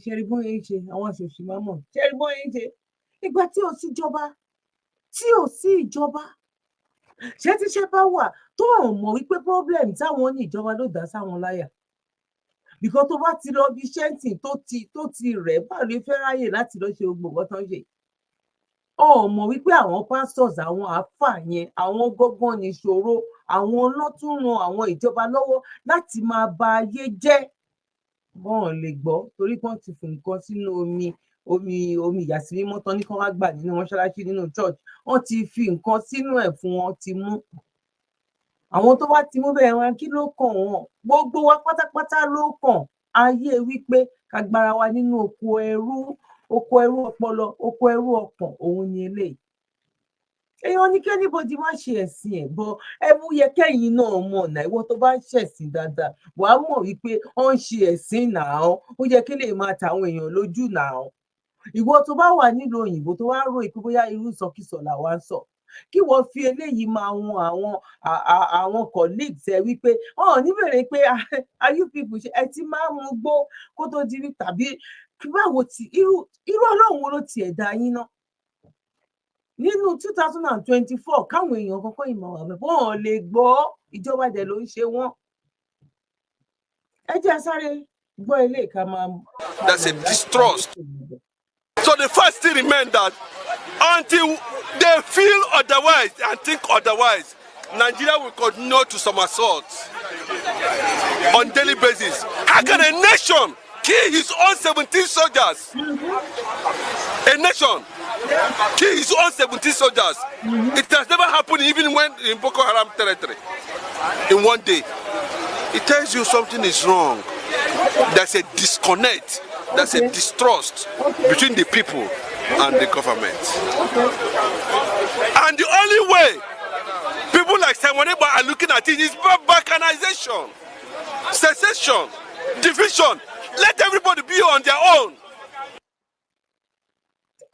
ṣẹ́rí bóyá ń ṣe àwọn aṣòfin máa mọ̀ ṣẹ́rí bóyá ń ṣe ìgbà tí ò sí ìjọba ṣé tíṣẹ́ bá wà tó ò mọ̀ wípé problem táwọn ní ìjọba ló dá sáwọn láyà because tó bá ti lọ bí iṣẹ́ tó ti rẹ̀ báwo lè fẹ́ ráyè láti lọ ṣe gbogbo nǹkan tó ń ṣe. Mọ̀ wípé àwọn pastors àwọn àáfàá yẹn àwọn gángan níṣòro àwọn ọlọ́tún ran àwọn ìjọba lọ́wọ́ láti máa ba ayé jẹ́. Wọ́n lè gbọ́ torí wọ́n ti fi nǹkan sínú omi ìyàsímímọ́ tán ní kán wá gbà nínú mọ́ṣáláṣí nínú church wọ́n ti fi nǹkan sínú ẹ̀ fún wọn ti mú. Àwọn tó bá ti mú bẹ́ẹ̀ wọn kí ló kàn wọ́n gbogbo wa pátápátá ló kàn ayé wípé ká gbára wa nínú oko ẹrú ọpọlọ oko ẹrú ọkàn òun ni eléyìí. Èèyàn ní kẹ́nìbọ̀dì má ṣe ẹ̀sìn ẹ̀ bọ́ ẹ̀mú yẹ kẹ́yìn náà mọ̀ náà ìwọ tó bá ń ṣẹ̀sìn dáadáa wàá mọ̀ wípé ó ń ṣe ẹ̀sìn náà ó yẹ kí lè máa tàwọn èèyàn lójú náà. Ìwọ tó bá wà nílùú òyìnbó tó wá rò ìpín bóyá irú ìsọkísọ làwa ń sọ kí wọ́n fi eléyìí máa wọn àwọn colleagues ẹ wípé níbẹ̀rẹ̀ pé are you people ṣe ẹ ti máa mú gbó kó tó di rí tàbí báwo ti irú ọlọ́run wo ló tiẹ̀ dá yín náà. Nínú 2024 káwọn èèyàn kankan ìmọ̀ wà wọ́n lè gbọ́ ìjọba dẹ̀ ló ń ṣe wọ́n. Ẹ jẹ́ sáré gbọ́ ilé ìka máa. That's a distrust. So the first thing remains that until they feel otherwise and think otherwise, Nigeria will continue to somersault on daily basis. How can a nation kill his own 17 soldiers? A nation kill his own 17 soldiers. It has never happened even when in Boko Haram territory. In one day, it tells you something is wrong. There's a disconnect. There's a distrust between the people and the government. And the only way people like Simon Eba are looking at it is balkanization, secession, division. Let everybody be on their own.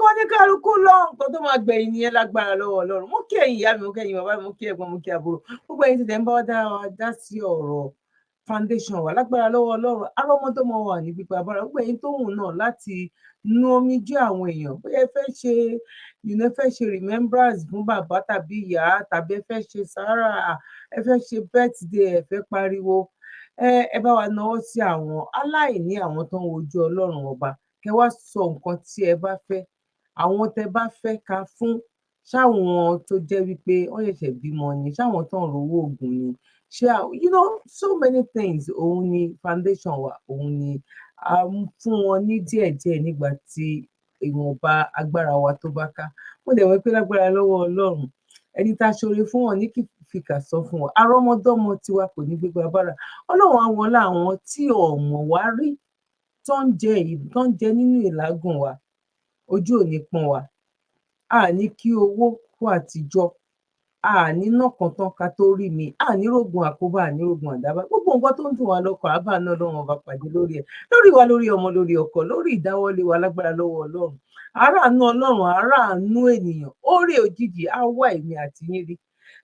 Kọ́níkàlùkù lọ nǹkan tó máa gbẹ̀yìn nìyẹn lágbára lọ́wọ́ Ọlọ́run. Mo kí ẹ̀yin ìyá mi, mo kí ẹ̀yin bàbá mi, mo kí ẹ̀gbọ́n, mo kí àbúrò. Gbogbo ẹ̀yin tí tẹ̀ ń bá wa dá sí ọ̀rọ̀ foundation wa lágbára lọ́wọ́ Ọlọ́run. Arọ́mọdọ́mọ wà ní pípa àbára. Gbogbo ẹ̀yin tó wù náà láti nu omijé àwọn èèyàn. Bóyá ẹ fẹ́ ṣe remembrance fún bàbá tàbí ìyá tàbí ẹ fẹ́ ṣe sàárà, ẹ fẹ́ ṣe birthday, ẹ fẹ́ pariwo. Ẹ bá wa náwó sí àwọn aláìní àwọn tó ń wojú Ọlọ́run ọba. Kẹ́ wá sọ nǹkan tí ẹ bá fẹ́. Àwọn tẹ́ bá fẹ́ ká fún ṣáwọn tó jẹ́ wípé wọ́n ṣẹ̀ṣẹ̀ bímọ ni ṣáwọn tó ń rówó oògùn ni so many things òun ni foundation wa òun ni a fún wọn ní díẹ̀díẹ̀ nígbà tí ìwọ̀nba agbára wa tó bá ká. Mo dẹ̀ wọ́n pé lágbára lọ́wọ́ Ọlọ́run ẹni tá a ṣoore fún wọn ní kìfìkà sọ fún wọn arọ́mọdọ́mọ tiwa kò ní gbégbá bára. Ọlọ́run á wọlá àwọn tí ọ̀mọ̀ wá rí tó ń jẹ nínú ìlágùn wa ojú ò ní pọ́n wa ní kí owó kó àtijọ́ ní nọkàn tán ká tó rí mi ní rògùn àkóbá ní rògùn àdábá gbogbo nǹkan tó ń dùn wá lọ́kàn àbá náà lọ́wọ́ ọba pàdé lórí ẹ̀ lórí wa lórí ọmọ lórí ọkọ lórí ìdáwọ́lé wa lágbára lọ́wọ́ Ọlọ́run aráàánú Ọlọ́run aráàánú ènìyàn oore òjijì á wá èmi àti yín rí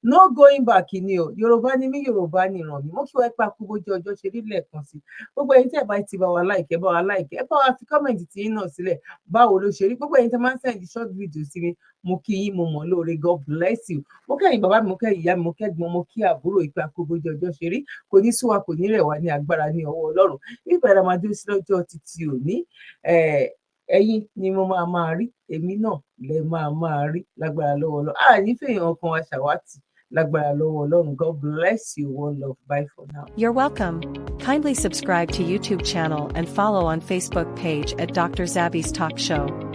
no going back ni o Yorùbá ni mí Yorùbá ni ìran mi mo kí wá pa kú bójú ọjọ́ ṣe rí lẹ́ẹ̀kan sí gbogbo ẹ̀yin tí ẹ bá ti bá wa like ẹ bá wa fi kọ́mẹ̀ntì tí yín náà sílẹ̀ báwo ló ṣe rí gbogbo ẹ̀yin tí máa ń send short video sí mi mo kí yín mo mọ̀ lóore God bless you mo kẹ́yìn bàbá mi mo kẹ́yìn ìyá mi mo kẹ́gbọ́n mo kí àbúrò ìpè àkóbójú ọjọ́ ṣe rí kò ní sú wa kò ní rẹ̀ wá ní agbára ní ọwọ́ Ọlọ́run ìbẹ̀rẹ̀ máa dúró sí lọ́jọ́ títí òní ẹ̀yin ni mo máa rí èmi náà lẹ máa rí lágbára lọ́wọ́ Ọlọ́run nífẹ̀ẹ́ ọkàn wa ṣàwátì lágbára lọ́wọ́ Ọlọ́run. God bless you, one love, bye for now. You're welcome. Kindly subscribe to YouTube channel and follow on Facebook page at Dr. Zabby's Talk Show.